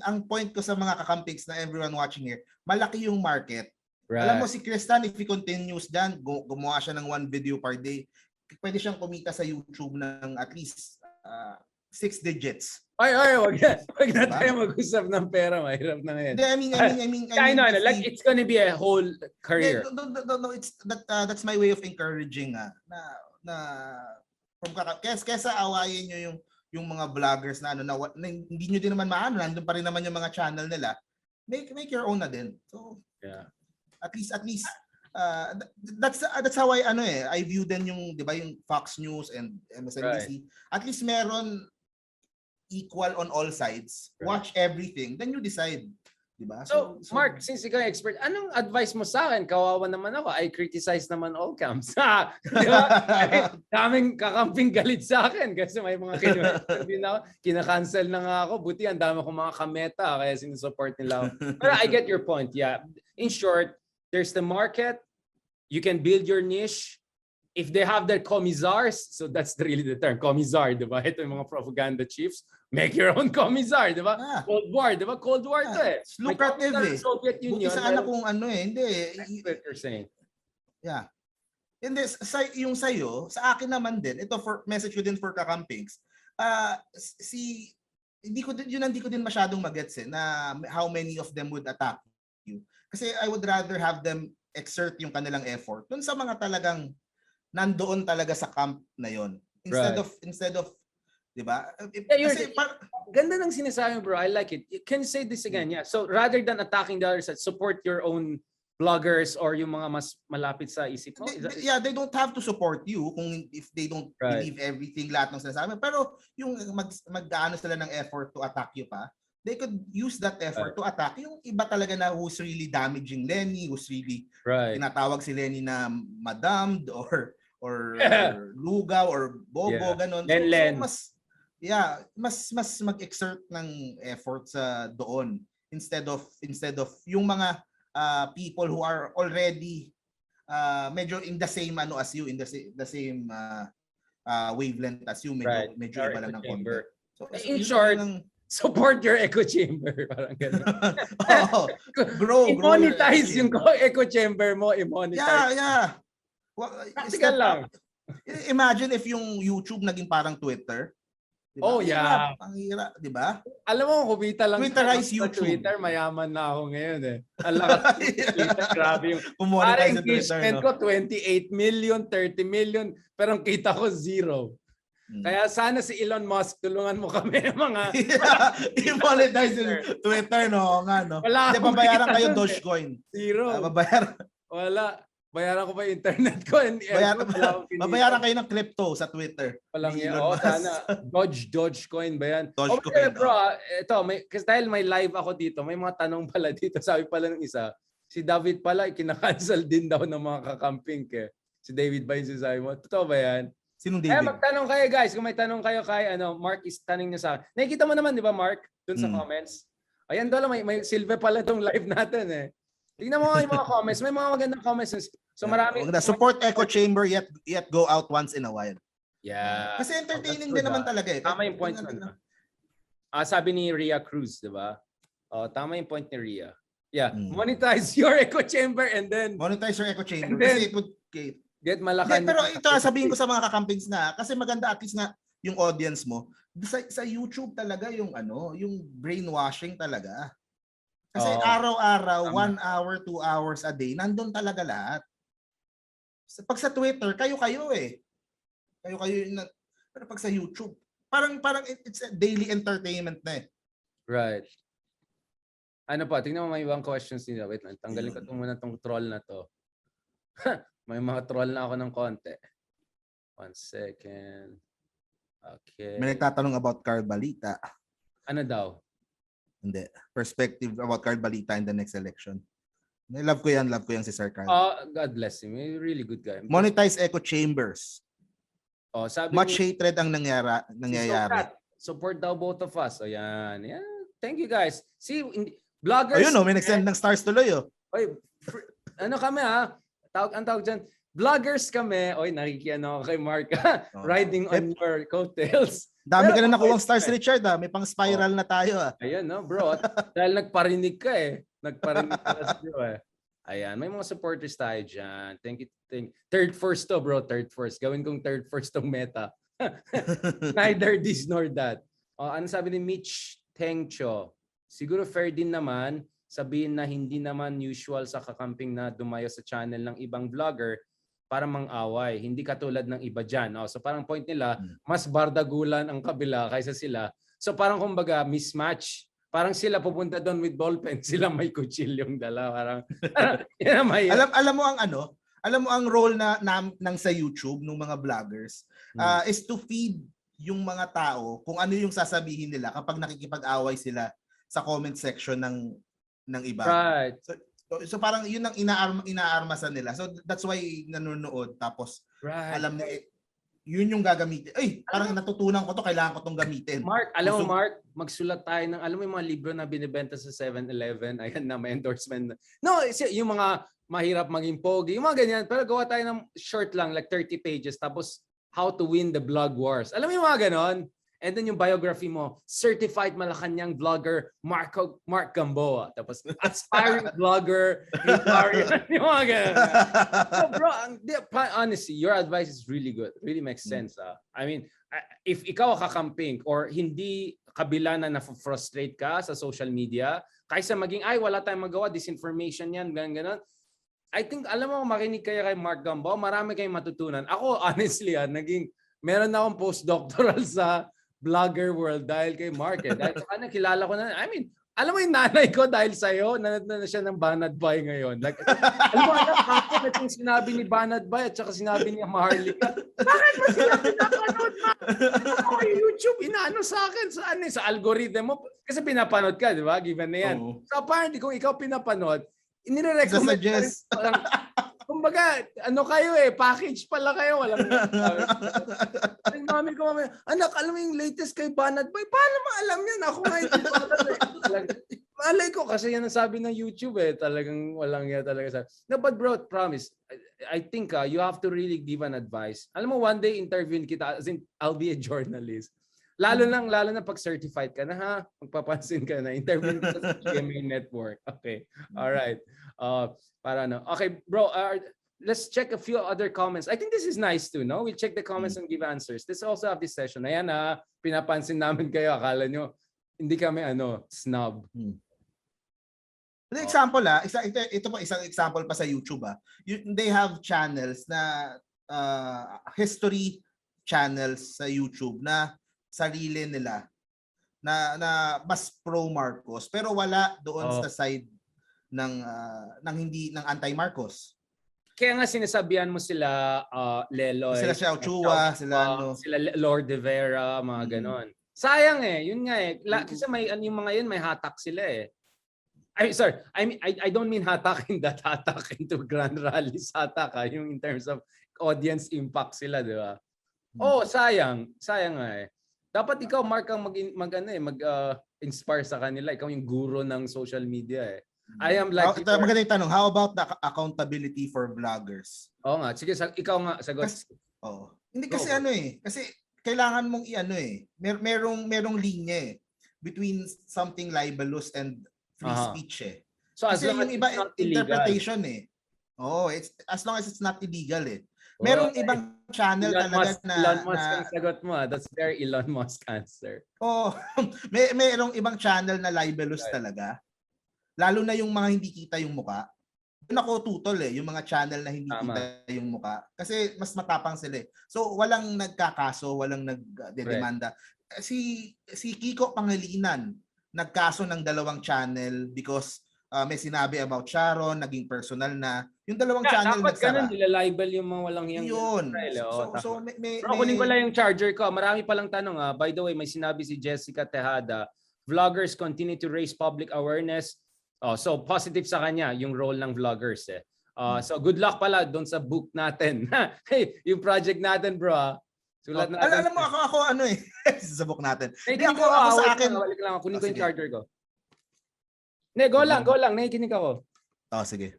ang point ko sa mga kakampigs na everyone watching here, malaki yung market. Right. Alam mo si Kristan, if he continues dyan, gumawa siya ng 1 video per day, pwede siyang kumita sa YouTube ng at least 6 digits. Wag na tayo mag-usap ng pera. Mahirap na ngayon. I mean, like it's gonna be a whole career. No, it's that's my way of encouraging kesa awayin nyo yung mga vloggers na hindi nyo din naman nandun pa rin naman yung mga channel nila. Make your own na din. So, yeah. At least That's how I view din yung 'di ba yung Fox News and MSNBC. At least meron equal on all sides. Watch everything, then you decide, 'di ba? So Mark, since ikaw expert, anong advice mo sa akin? Kawawa naman ako. I criticize naman all camps. Di ba? Daming kakamping galit sa akin kasi may mga din ako. Kina-cancel na nga ako. Buti ang dami kong mga kameta kaya sinusupport nila ako. Pero I get your point. Yeah. In short, there's the market. You can build your niche. If they have their commissars, so that's really the term, commissar, di ba? Ito yung mga propaganda chiefs. Make your own commissar, di ba? Cold War, di ba? Cold War to eh. It's lucrative eh. Soviet Union. Buti sana kung hindi. That's what you're saying. Yeah. Hindi, yung sa'yo, sa akin naman din, ito for message ko din for kakampings, hindi ko din masyadong magets na how many of them would attack you. Kasi I would rather have them exert yung kanilang effort dun sa mga talagang nandoon talaga sa camp na yon instead of 'di ba? Kasi ganda ng sinasabi mo, bro. I like it. Can you say this again? Yeah. So rather than attacking the other side, support your own bloggers or yung mga mas malapit sa isip mo. They don't have to support you kung if they don't believe everything lahat ng sinasabi. Pero yung mag-aano sila ng effort to attack you pa, they could use that effort to attack yung iba talaga na who's really damaging Lenny, who's really tinatawag si Lenny na madammed or lugaw or bobo ganon. So mas mag-exert ng effort sa doon instead of yung mga people who are already medyo in the same as you, in the same wavelength as you, medyo iba lang ng konti. So in short, support your echo chamber. Parang ganun. Grow. I-monetize yung echo chamber mo. I-monetize. Yeah. Well, lang. Imagine if yung YouTube naging parang Twitter. Diba? Oh, yeah. Ang hirap, di ba? Alam mo, kumita lang Twitterize YouTube. Twitter, mayaman na ako ngayon eh. Ang lakas Twitter, grabe yung pumonetize sa engagement ko, 28 million, 30 million, pero ang kita ko, 0. Kaya sana si Elon Musk, tulungan mo kami mga i-monetize yung Twitter, no? Nga, no? Wala. Babayaran kayo Dogecoin. 0. Babayaran. Wala. Bayaran ko pa yung internet ko. Babayaran kayo ng crypto sa Twitter. Walang yan. Oo, sana. Dogecoin ba yan? Dogecoin. Bro, ito, kasi dahil may live ako dito, may mga tanong pala dito. Sabi pala ng isa, si David pala, kinakancel din daw ng mga kakamping. Si David ba yung sasabi mo? Totoo ba yan? Sinong David? Magtanong kayo guys. Kung may tanong kayo kay Mark is tanong niya sa akin. Nakikita mo naman, di ba Mark? Dun sa comments. Ayan daw lang, may silver pala tong live natin eh. Tingnan mo yung mga comments. May mga magandang comments. So marami. Support echo chamber yet go out once in a while. Yeah. Kasi entertaining din naman talaga eh. Tama yung point nun. Sabi ni Rhea Cruz, di ba? Tama yung point ni Rhea. Yeah. Monetize your echo chamber and then monetize your echo chamber. Kasi it would get Malacanang. Pero ito sabihin ko sa mga kakampings na kasi maganda at least na yung audience mo sa YouTube talaga yung yung brainwashing talaga. Kasi araw-araw, 1 hour, 2 hours a day, nandun talaga lahat. Pag sa Twitter, kayo-kayo eh. Kayo-kayo pero pag sa YouTube, parang it's a daily entertainment na eh. Right. Ano pa? Tingnan mo may ibang questions nila. Wait lang. Tanggalin ko muna tong troll na to. May mga troll na ako ng konti. 1 second. Okay. May nagtatanong about Carl Balita. Ano daw? Hindi. Perspective about Carl Balita in the next election. Love ko yan si Sir Carl. God bless him. He's a really good guy. Monetize echo chambers. Sabi much hatred ang nangyayari. Support daw both of us. Yan. Yeah. Thank you guys. See, vloggers. Ayun may nag-send ng stars tuloy Oy, kami ang tawag dyan. Vloggers kami. Oy, nakikiano ako kay Mark. Riding on your coattails. Dami ka na nakuwang stars, Richard. May pang spiral na tayo. Ayan, no, bro. Dahil nagparinig ka eh. Nagparinig ka sa Ayan, may mga supporters tayo dyan. Thank you. Third first to, bro. Third first. Gawin kong third first tong meta. Neither this nor that. Ano sabi ni Mitch Tengcho? Siguro fair din naman sabihin na hindi naman usual sa kakamping na dumayo sa channel ng ibang vlogger para mang-away. Hindi katulad ng iba dyan. So parang point nila, mas bardagulan ang kabila kaysa sila. So parang kumbaga mismatch. Parang sila pupunta doon with ballpen, sila may kutsilyong dala. Parang yan ang may... Alam mo ang alam mo ang role ng sa YouTube ng mga vloggers is to feed yung mga tao kung ano yung sasabihin nila kapag nakikipag-away sila sa comment section ng iba. Right. So parang yun ang inaarmasan nila. So that's why nanonood tapos alam nila yun yung gagamitin. Ay, parang natutunan ko to, kailangan ko tong gamitin. Mark, alam mo Mark, magsulat tayo ng, alam mo yung mga libro na binibenta sa 7-Eleven, ayan na, may endorsement. No, yung mga mahirap maging pogi, yung mga ganyan, pero gawa tayo ng short lang, like 30 pages, tapos how to win the vlog wars. Alam mo yung mga ganon? And then yung biography mo, certified Malacanang vlogger, Mark Gamboa. Tapos aspiring vlogger, Heydarian. Yung mga ganun. So bro, honestly, your advice is really good. Really makes sense. I mean, if ikaw kakamping or hindi kabila na na-frustrate ka sa social media, kaysa maging, ay, wala tayong magawa, disinformation yan, ganun. I think, alam mo, makinig kayo kay Mark Gamboa, marami kayong matutunan. Ako, honestly, meron na akong postdoctoral sa vlogger world dahil kay Mark. Dahil sa kanya, kilala ko na. I mean, alam mo yung nanay ko dahil sa'yo, nanood na siya ng Banat Bay ngayon. Like, alam mo, kapag itong sinabi ni Banat Bay at saka sinabi ni Maharlika, bakit mo sila pinapanood mo? Ako YouTube, inaano sa akin, sa algorithm mo. Kasi pinapanood ka, di ba? Given na yan. So apparently, kung ikaw pinapanood, inirecommend ka rin. Kumbaga, ano kayo package pala kayo. Walang mami ko, anak, alam mo yung latest kay Banat Boy? Paano mo alam yan? Ako nga hindi malay ko kasi yan ang sabi ng YouTube Talagang walang yan talaga. No, but bro, promise, I think you have to really give an advice. Alam mo, one day interviewin kita, as in, I'll be a journalist. Lalo na pag certified ka na magpapansin ka na, interviewin kita sa GMA Network. Okay, alright. Para no. Okay, bro, let's check a few other comments. I think this is nice too, no? We'll check the comments and give answers. This also have this session. Ayan pinapansin namin kayo. Akala nyo, hindi kami snob. Example ito pa isang example pa sa YouTube they have channels na history channels sa YouTube na sarili nila na mas pro Marcos pero wala doon sa side ng anti-Marcos. Kaya nga sinasabihan mo sila Leloy, sila Xiao Chua, sila Lord de Vera, mga ganon. Sayang yun nga kasi may yung mga yun may hatak sila I don't mean hatak in that hatak into grand rallies hatak yung in terms of audience impact sila, di ba? Sayang nga Dapat ikaw Mark ang mag-inspire sa kanila. Ikaw yung guro ng social media I am like magandang tanong. How about the accountability for vloggers? Oo nga. Sige, ikaw nga sagot. Hindi kasi kasi kailangan mong merong linya between something libelous and free speech So as long yung iba interpretation it's as long as it's not illegal merong ibang channel Elon talaga Musk, Elon Musk ang sagot mo That's very Elon Musk answer. Merong ibang channel na libelous talaga. Lalo na yung mga hindi kita yung muka. Doon ako tutol yung mga channel na hindi kita yung muka. Kasi mas matapang sila So walang nagkakaso, walang nagdedemanda. Si Kiko Pangilinan, nagkaso ng 2 channel because may sinabi about Sharon, naging personal na. Yung 2 channel nagsara. Dapat nila-libel yung mga walang hiyang. Yun. Bro, kunin ko lang yung charger ko. Marami palang tanong By the way, may sinabi si Jessica Tejada, vloggers continue to raise public awareness. So positive sa kanya yung role ng vloggers So good luck pala doon sa book natin. Hey, yung project natin, bro. Sulat natin. Alam mo ako sa book natin. Hindi ako sa akin. Balik lang kunin ko yung charger ko. Go lang. Nakikinig ako. Sige.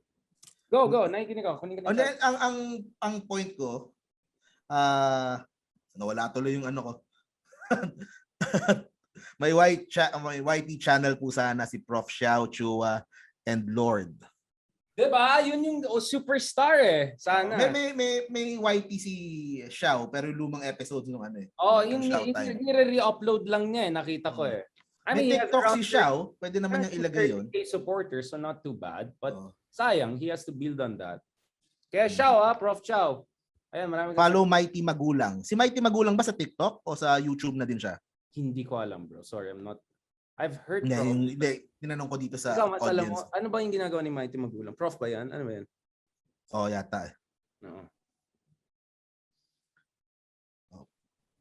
Go. Nakikinig ako. Kunin ko na. Ang point ko, nawala tuloy yung ko. May YT channel po sana si Prof. Xiao Chua and Lord. Diba? Yun yung superstar Sana. May YT si Xiao pero lumang episode nung yung nire-re-upload lang niya nakita ko I mean, TikTok si Xiao, pwede naman niyang ilagay yun. Supporters, so not too bad. But sayang, he has to build on that. Kaya Xiao Prof. Xiao. Ayan, marami follow Mighty Magulang. Si Mighty Magulang ba sa TikTok o sa YouTube na din siya? Hindi ko alam, bro. Sorry, I'm not. I've heard tinanong ko dito sa ikaw, mas alam mo, audience. ano ba yung ginagawa ni Mighty Magulang? Prof ba yan? Ano ba yan? Yata. No.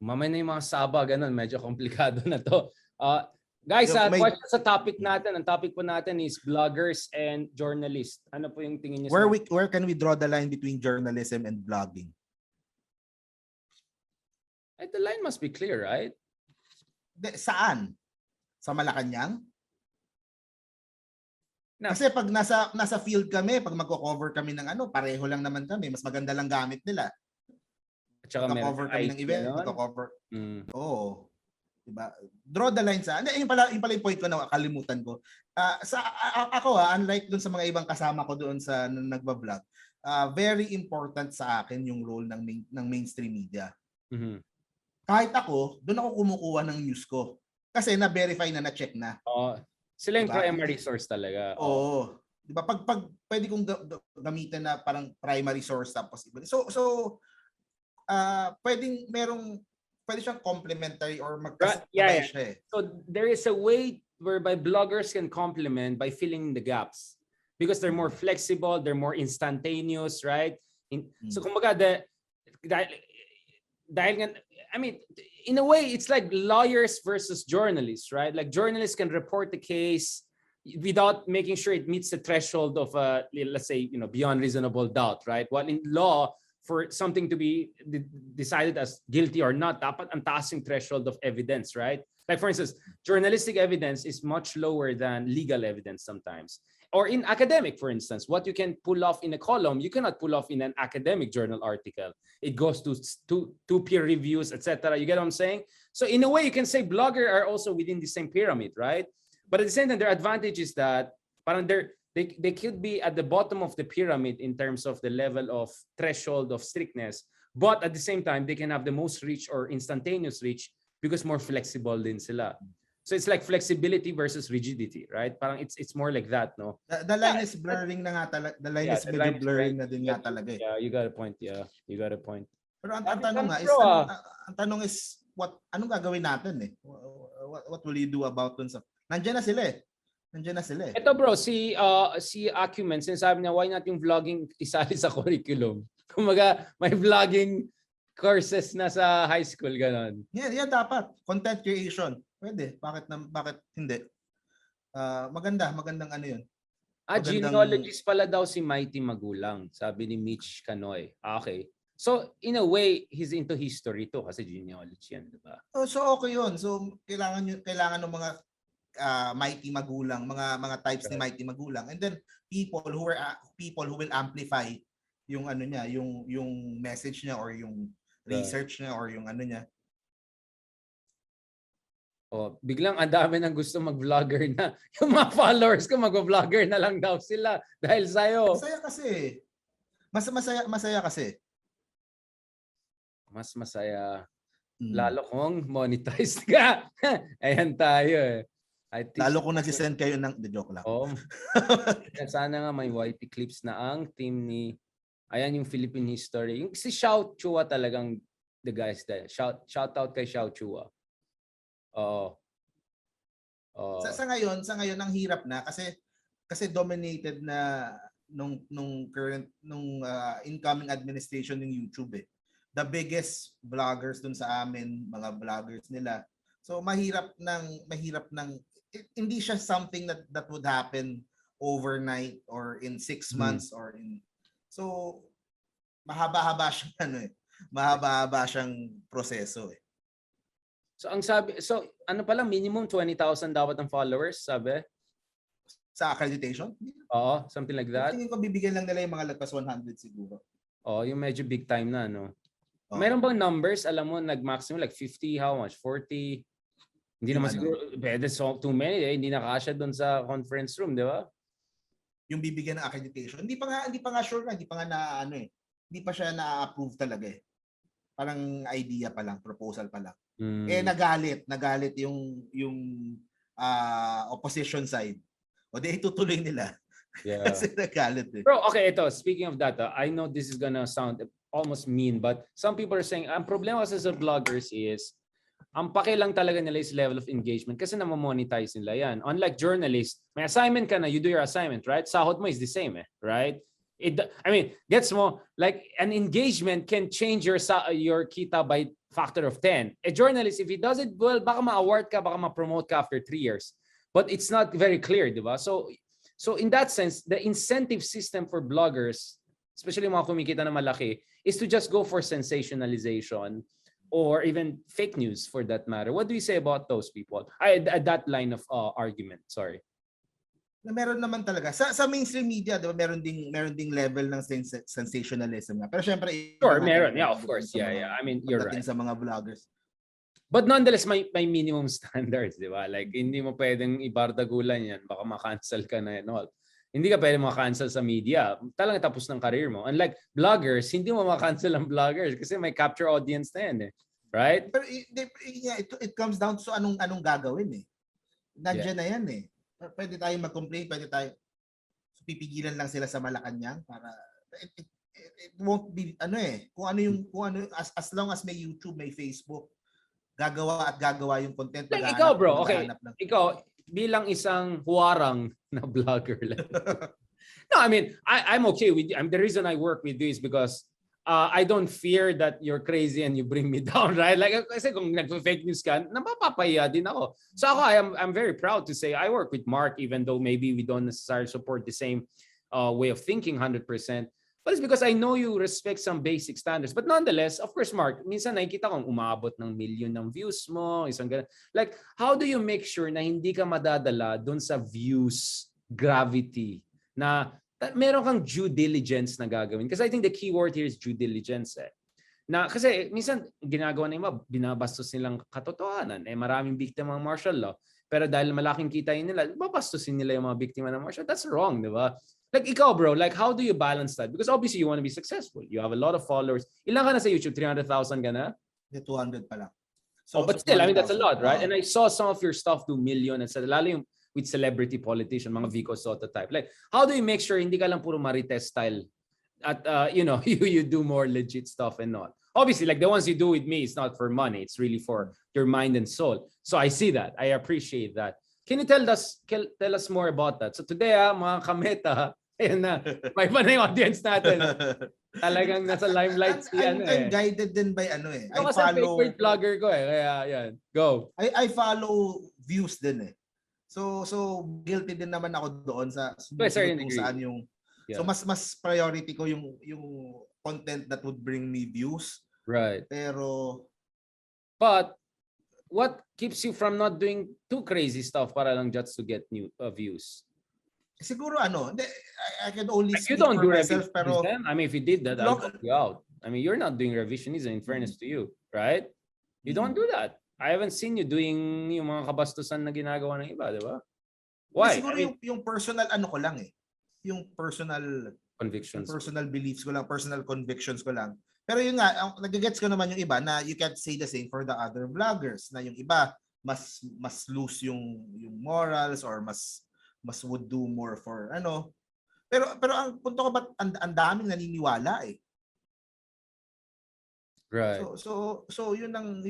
Mamaya na yung mga saba, ganun. Medyo komplikado na to. Guys, question sa topic natin. Ang topic po natin is bloggers and journalists. Ano po yung tingin niyo? Where can we draw the line between journalism and blogging? The line must be clear, right? Saan? Sa Malacanang? No. Kasi pag nasa field kami, pag magko-cover kami ng pareho lang naman kami. Mas maganda lang gamit nila. Magko-cover kami ng event, magko-cover. Oo. Diba? Draw the line sa. Yung pala yung point ko na kalimutan ko. Ako unlike dun sa mga ibang kasama ko doon sa nagba-vlog, very important sa akin yung role ng mainstream media. Mm-hmm. Kahit ako, doon ako kumukuha ng news ko. Kasi na-verify na-check na. Sila yung primary source talaga. Oo. Diba? Pag pwede kong gamitin na parang primary source tapos iba. So pwede siyang complementary or magkasabay siya eh. So there is a way whereby bloggers can complement by filling the gaps because they're more flexible, they're more instantaneous, right? So kumbaga I mean, in a way, it's like lawyers versus journalists, right? Like journalists can report the case without making sure it meets the threshold of, let's say, beyond reasonable doubt, right? While in law, for something to be decided as guilty or not, dapat ang taas yung threshold of evidence, right? Like for instance, journalistic evidence is much lower than legal evidence sometimes. Or in academic, for instance, what you can pull off in a column, you cannot pull off in an academic journal article. It goes to two peer reviews, etc. You get what I'm saying? So in a way, you can say bloggers are also within the same pyramid, right? But at the same time, their advantage is that parang they could be at the bottom of the pyramid in terms of the level of threshold of strictness. But at the same time, they can have the most reach or instantaneous reach because more flexible din sila. So it's like flexibility versus rigidity, right? Parang it's more like that, no? The line is blurring na nga talaga. The line is medyo blurring na din nga talaga eh. Yeah, you got a point. Yeah, you got a point. Pero ang tanong is anong gagawin natin eh? What will you do about dun sa Nandiyan na sila eh. Ito bro, si Acumen, sinasabi niya, why not yung vlogging isali sa curriculum? Kumaga, may vlogging courses na sa high school, ganon. Yeah, dapat. Content creation. Pwede. Bakit hindi? Magandang ano yun. Genealogist pala daw si Mighty Magulang, sabi ni Mitch Canoy. Okay. So, in a way, he's into history too kasi genealogy yan, di ba? So okay yun. So, kailangan ng mga Mighty Magulang, mga types ni Mighty Magulang, and then people who will amplify yung niya, yung message niya or yung research niya or yung niya. Biglang ang dami nang gusto mag-vlogger na. Yung mga followers ko mag-vlogger na lang daw sila dahil sa'yo. Masaya kasi. Masaya kasi. Mas masaya. Lalo kung monetized ka. Ayan tayo eh. Lalo kung nagsisend kayo ng joke lang. Sana nga may YT clips na ang team ni ayan yung Philippine history. Yung si Xiao Chua talagang the guys there. Shout out kay Xiao Chua. Sa ngayon ang hirap na kasi dominated na nung incoming administration ng YouTube eh. The biggest vloggers dun sa amin, mga vloggers nila. So mahirap ng hindi siya something that would happen overnight or in 6 months or in so mahaba-haba siyang mahaba-haba siyang proseso eh. So ano pala minimum 20,000 dapat ang followers, sabi? Sa accreditation? Oo, something like that. Tingin ko bibigyan lang nila yung mga lagpas 100 siguro. Yung medyo big time na, no? Meron bang numbers? Alam mo, nag-maximum like 50, how much? 40? Hindi naman siguro, that's too many eh. Hindi nakasya doon sa conference room, di ba? Yung bibigyan ng accreditation. Hindi pa nga sure hindi pa nga hindi pa siya na-approve talaga eh. Parang idea pa lang, proposal pa lang. Nagalit yung opposition side. O di itutuloy nila. Yeah. Kasi nagalit eh. Bro, okay, ito, speaking of that, I know this is gonna sound almost mean, but some people are saying, ang problema sa vloggers is, ang pake lang talaga nila is level of engagement kasi namamonetize nila yan. Unlike journalists, may assignment ka na, you do your assignment, right? Sahod mo is the same, right? Gets mo, like an engagement can change your kita by factor of 10. A journalist, if he does it well, baka ma-award ka, baka ma-promote ka after 3 years. But it's not very clear, di ba? So in that sense, the incentive system for bloggers, especially mga kumikita na malaki, is to just go for sensationalization or even fake news for that matter. What do you say about those people? That line of argument, sorry. Meron naman talaga. Sa mainstream media, diba, meron ding level ng sensationalism nga. Pero syempre, sure, meron. Yeah, of course. Yeah. I mean, you're right. Sa mga vloggers. But nonetheless, may minimum standards, di ba? Like, hindi mo pwedeng ibardagulan yan. Baka ma-cancel ka na yan. All. Hindi ka pwedeng ma-cancel sa media. Talagang tapos ng career mo. Unlike vloggers, hindi mo ma-cancel ang vloggers kasi may capture audience na yan eh. Right? Pero it comes down to anong gagawin eh. Nandiyan na yan eh. Pwede tayong mag-complain, pwede tayo pipigilan lang sila sa Malacanang para it won't be kung ano as long as may YouTube, may Facebook, gagawa yung content. Like ikaw bro, okay. Ikaw bilang isang huwarang na vlogger. No, I mean, I'm okay with you. The reason I work with you is because I don't fear that you're crazy and you bring me down, right? Like, kasi kung nag-fake news ka, napapahiya din ako. So ako, I'm very proud to say I work with Mark, even though maybe we don't necessarily support the same way of thinking 100%. But it's because I know you respect some basic standards. But nonetheless, of course, Mark, minsan nakikita kong umabot ng million ng views mo, isang ganun. Like, how do you make sure na hindi ka madadala dun sa views gravity na meron kang due diligence na gagawin? Kasi I think the key word here is due diligence eh. Na kasi minsan ginagawa na iba, binabastos nilang katotohanan. Maraming biktima ng martial law. Pero dahil malaking kita nila, babastusin nila yung mga biktima ng martial law. That's wrong, di ba? Like ikaw bro, like how do you balance that? Because obviously you want to be successful. You have a lot of followers. Ilan ka na sa YouTube? 300,000 ka na? 200 pa lang. So, but still, I mean, that's a lot, right? And I saw some of your stuff do million and said, lalo yung with celebrity politician, mga Vico Soto type. Like, how do you make sure hindi ka lang puro Marites style at, you do more legit stuff and not? Obviously, like the ones you do with me, it's not for money. It's really for your mind and soul. So I see that. I appreciate that. Can you tell us more about that? So today, mga kameta, ayan na, may pa na yung audience natin. Talagang nasa limelight I'm guided din by I follow favorite vlogger ko eh. Kaya yan, go. I follow views din eh. So guilty din naman ako doon sa kung saan yung So mas priority ko yung content that would bring me views. Right. But what keeps you from not doing too crazy stuff para lang just to get new views? Siguro I can only like speak you don't for do myself pero I mean if you did that I'll call you out. I mean you're not doing revisionism in fairness to you, right? You don't do that. I haven't seen you doing yung mga kabastusan na ginagawa ng iba, di ba? Why? Siguro yung personal ko lang eh. Yung personal convictions. Personal beliefs ko lang, personal convictions ko lang. Pero yun nga, nagigets ko naman yung iba na you can't say the same for the other vloggers na yung iba mas loose yung morals or mas would do more for Pero ang punto ko ba ang daming naniniwala eh. Right. So yun ang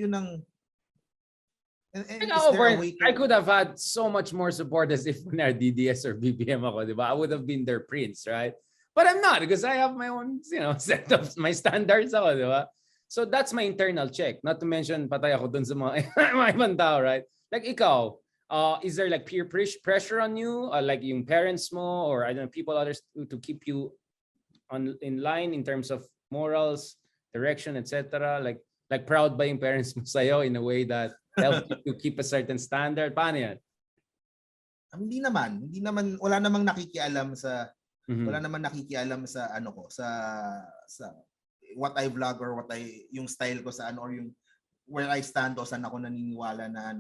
I could have had so much more support as if na DDS or BBM ako, di ba? I would have been their prince, right? But I'm not because I have my own, set of my standards ako, di ba? So that's my internal check. Not to mention patay ako dun sa mga ibang tao, right? Like ikaw, is there like peer pressure on you, like yung parents mo or I don't know, people others to keep you in line in terms of morals, direction, etc. Like proud ba yung parents mo sa'yo in a way that helps you to keep a certain standard? Paano yan? Hindi naman wala namang nakikialam sa sa what I vlog or yung style ko sa or yung where I stand o saan ako naniniwala na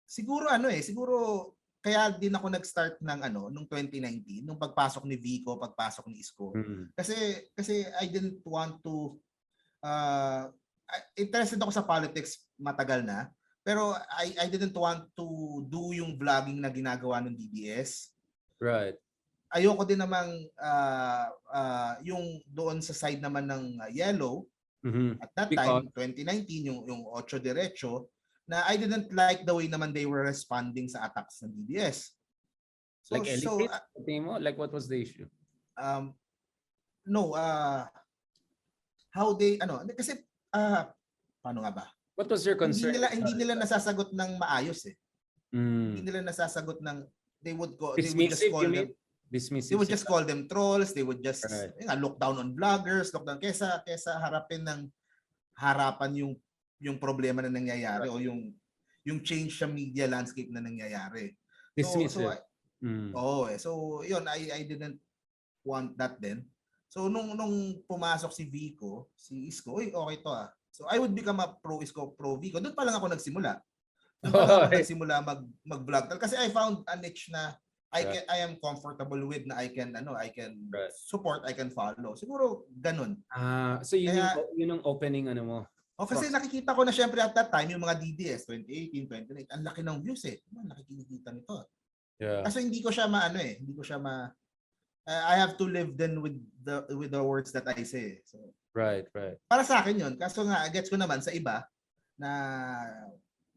siguro kaya din ako nag-start ng nung 2019 nung pagpasok ni Vico, pagpasok ni Isko. Kasi I didn't want to interested ako sa politics matagal na, pero I didn't want to do yung vlogging na ginagawa ng DBS. Right. Ayoko din namang yung doon sa side naman ng Yellow At that time, 2019, yung Ocho Derecho, na I didn't like the way naman they were responding sa attacks ng DDS. Like elites? Like what was the issue? No, how they, kasi, paano nga ba? What was your concern? Hindi nila nasasagot ng maayos eh. Hindi nila nasasagot ng, they would just call them, dismissive. They would just call them trolls. They would just look down on vloggers, kesa harapan yung problema na nangyayari o yung change sa media landscape na nangyayari. Dismissive. So yun, I didn't want that then. So nung pumasok si Vico, si Isko, okay to ah. So I would become a pro Isko, pro Vico. Doon pa lang ako nagsimula. Nagsimula mag-vlog kasi I found a niche na I am comfortable with, na I can support, I can follow. Siguro ganun. So yun yung opening mo. Kasi nakikita ko na syempre at that time yung mga DDS 2018, 2019, ang laki ng views eh. Nakikita nito. Yeah. Kasi hindi ko siya I have to live then with the words that I say. So right. Para sa akin yun. Kaso nga gets ko naman sa iba na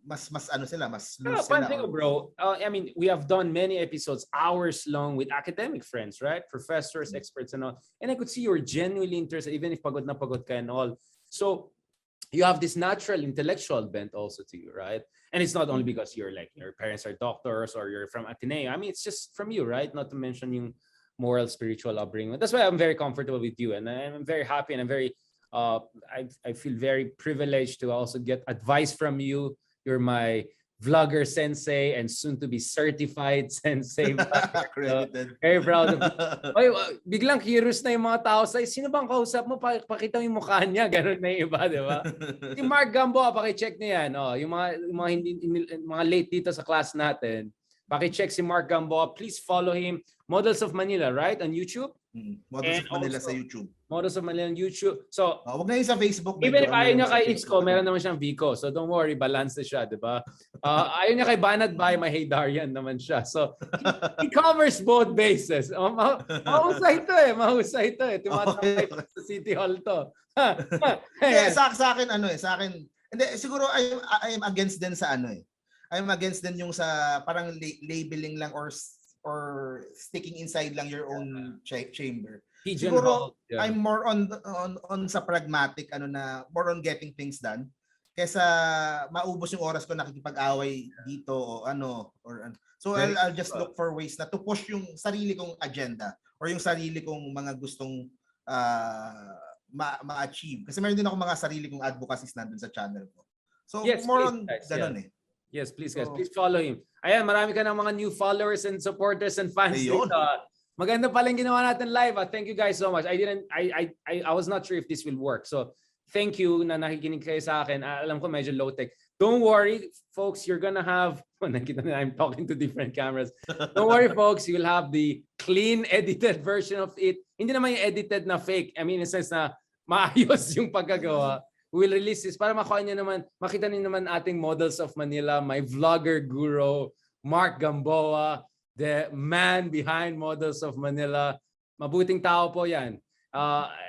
mas sila, mas loose sila. Thing, bro. I mean, we have done many episodes, hours long, with academic friends, right? Professors, experts, and all. And I could see you were genuinely interested, even if pagod na pagod ka and all. So you have this natural intellectual bent also to you, right? And it's not only because your parents are doctors or you're from Ateneo. I mean, it's just from you, right? Not to mention yung moral, spiritual upbringing. That's why I'm very comfortable with you, and I'm very happy, and I'm very I feel very privileged to also get advice from you. You're my vlogger sensei and soon to be certified sensei. Accredited. Very proud of you. Biglang curious na yung mga tao sa sino bang kausap mo? Pakita mo yung mukha niya. Ganun na yung iba, di ba? Si Mark Gamboa, paki-check niya yan. Yung mga late dito sa class natin, paki-check si Mark Gamboa. Please follow him. Models of Manila, right? On YouTube? Models of Manila sa YouTube. Models of Manila on YouTube. So, wag na yun sa Facebook. Even if ayaw niya kay Isko, meron naman siyang Vico. So don't worry, balance na siya, di ba? Ayaw niya kay Banat Bay, may Heydarian naman siya. So he covers both bases. Mahusay to eh. Tumatapay sa City Hall to. Sa akin, hindi, siguro I am against din sa I am against din yung sa parang labeling lang or sticking inside lang your own chamber. Siguro I'm more on sa pragmatic na more on getting things done kaysa maubos yung oras ko nakikipag-away dito so I'll just look for ways na to push yung sarili kong agenda or yung sarili kong mga gustong ma-achieve kasi meron din ako mga sarili kong advocacies nandun sa channel ko. So yes, more on ganun Yes, please guys, please follow him. Ayan, marami ka ng mga new followers and supporters and fans dito. Maganda pala yung ginawa natin live. Thank you guys so much. I was not sure if this will work. So, thank you na nakikinig kayo sa akin. Alam ko medyo low-tech. Don't worry, folks. You're gonna have... I'm talking to different cameras. Don't worry, folks. You'll have the clean, edited version of it. Hindi naman yung edited na fake. I mean, in a sense na maayos yung pagkagawa. We'll release this para makita niyo naman ating Models of Manila, my vlogger guru, Mark Gamboa, the man behind Models of Manila. Mabuting tao po yan.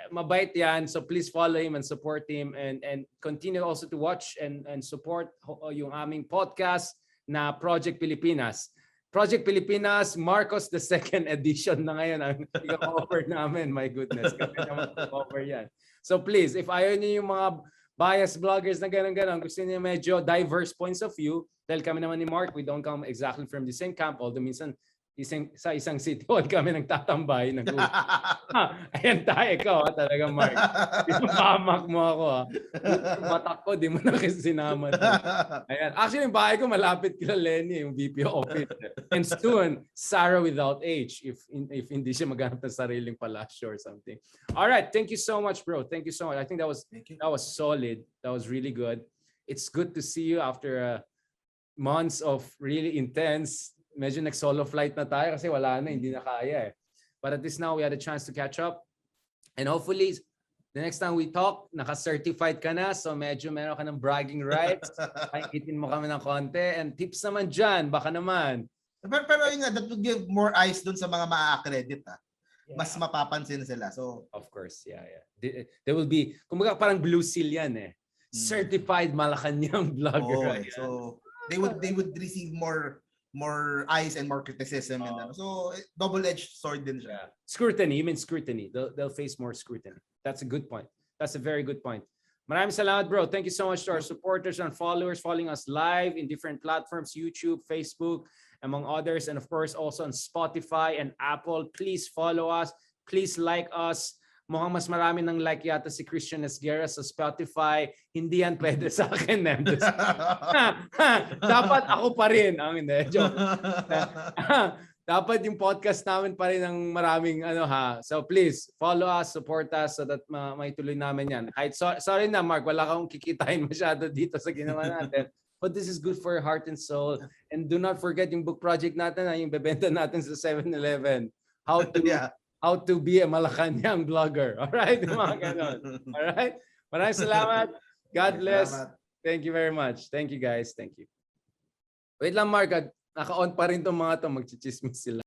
Mabait yan. So please follow him and support him and continue also to watch and support yung aming podcast na Project Pilipinas. Project Pilipinas, Marcos the second edition na ngayon. Ang i-cover namin. My goodness. Kami naman cover yan. So please, if ayaw niyo yung mga biased vloggers na gano'n-gano'n, gusto niyo medyo diverse points of view, dahil kami naman ni Mark, we don't come exactly from the same camp, although minsan sa isang city hall kami nagtatambay. Ayan tayo, ikaw talagang Mark. Pamak mo ako Batak ko, di mo na kasi sinama. Ayan. Actually, yung bahay ko malapit kila Lenny, yung VP office. And soon, Sarah without H, if hindi siya maghanap ng sariling palasyo or something. All right, thank you so much, bro. Thank you so much. I think that was solid. That was really good. It's good to see you after months of really intense. Medyo nag-solo flight na tayo kasi wala na, hindi na kaya But at least now we had a chance to catch up. And hopefully, the next time we talk, naka-certified ka na. So medyo meron ka ng bragging rights. Pakikitin mo kami ng konti. And tips naman dyan, baka naman. Pero yun nga, that would give more eyes dun sa mga ma-accredit mas mapapansin sila. So, of course, yeah. They will be, kumbaga parang blue seal yan eh. Certified Malacanang vlogger. So they would receive more eyes and more criticism and so double-edged sword din siya. Scrutiny, you mean scrutiny. They'll face more scrutiny. That's a good point. That's a very good point. Maraming salamat, bro. Thank you so much to our supporters and followers following us live in different platforms, YouTube, Facebook, among others, and of course also on Spotify and Apple. Please follow us. Please like us. Mukhang mas marami ng like yata si Christian Esguerra sa Spotify. Hindi yan pwede sa akin. Dapat ako pa rin. Ang hindi. Joke. Dapat yung podcast namin pa rin ng maraming So please, follow us, support us so that maituloy namin yan. Sorry na, Mark. Wala kang kikitain masyado dito sa ginawa natin. But this is good for your heart and soul. And do not forget yung book project natin, yung bebenta natin sa 7-Eleven. How to be a Malacanang vlogger. All right? Mga ganon. All right? Maraming salamat. God bless. Thank you very much. Thank you, guys. Thank you. Wait lang, Mark. Naka-on pa rin itong mga ito. Magchichismis sila.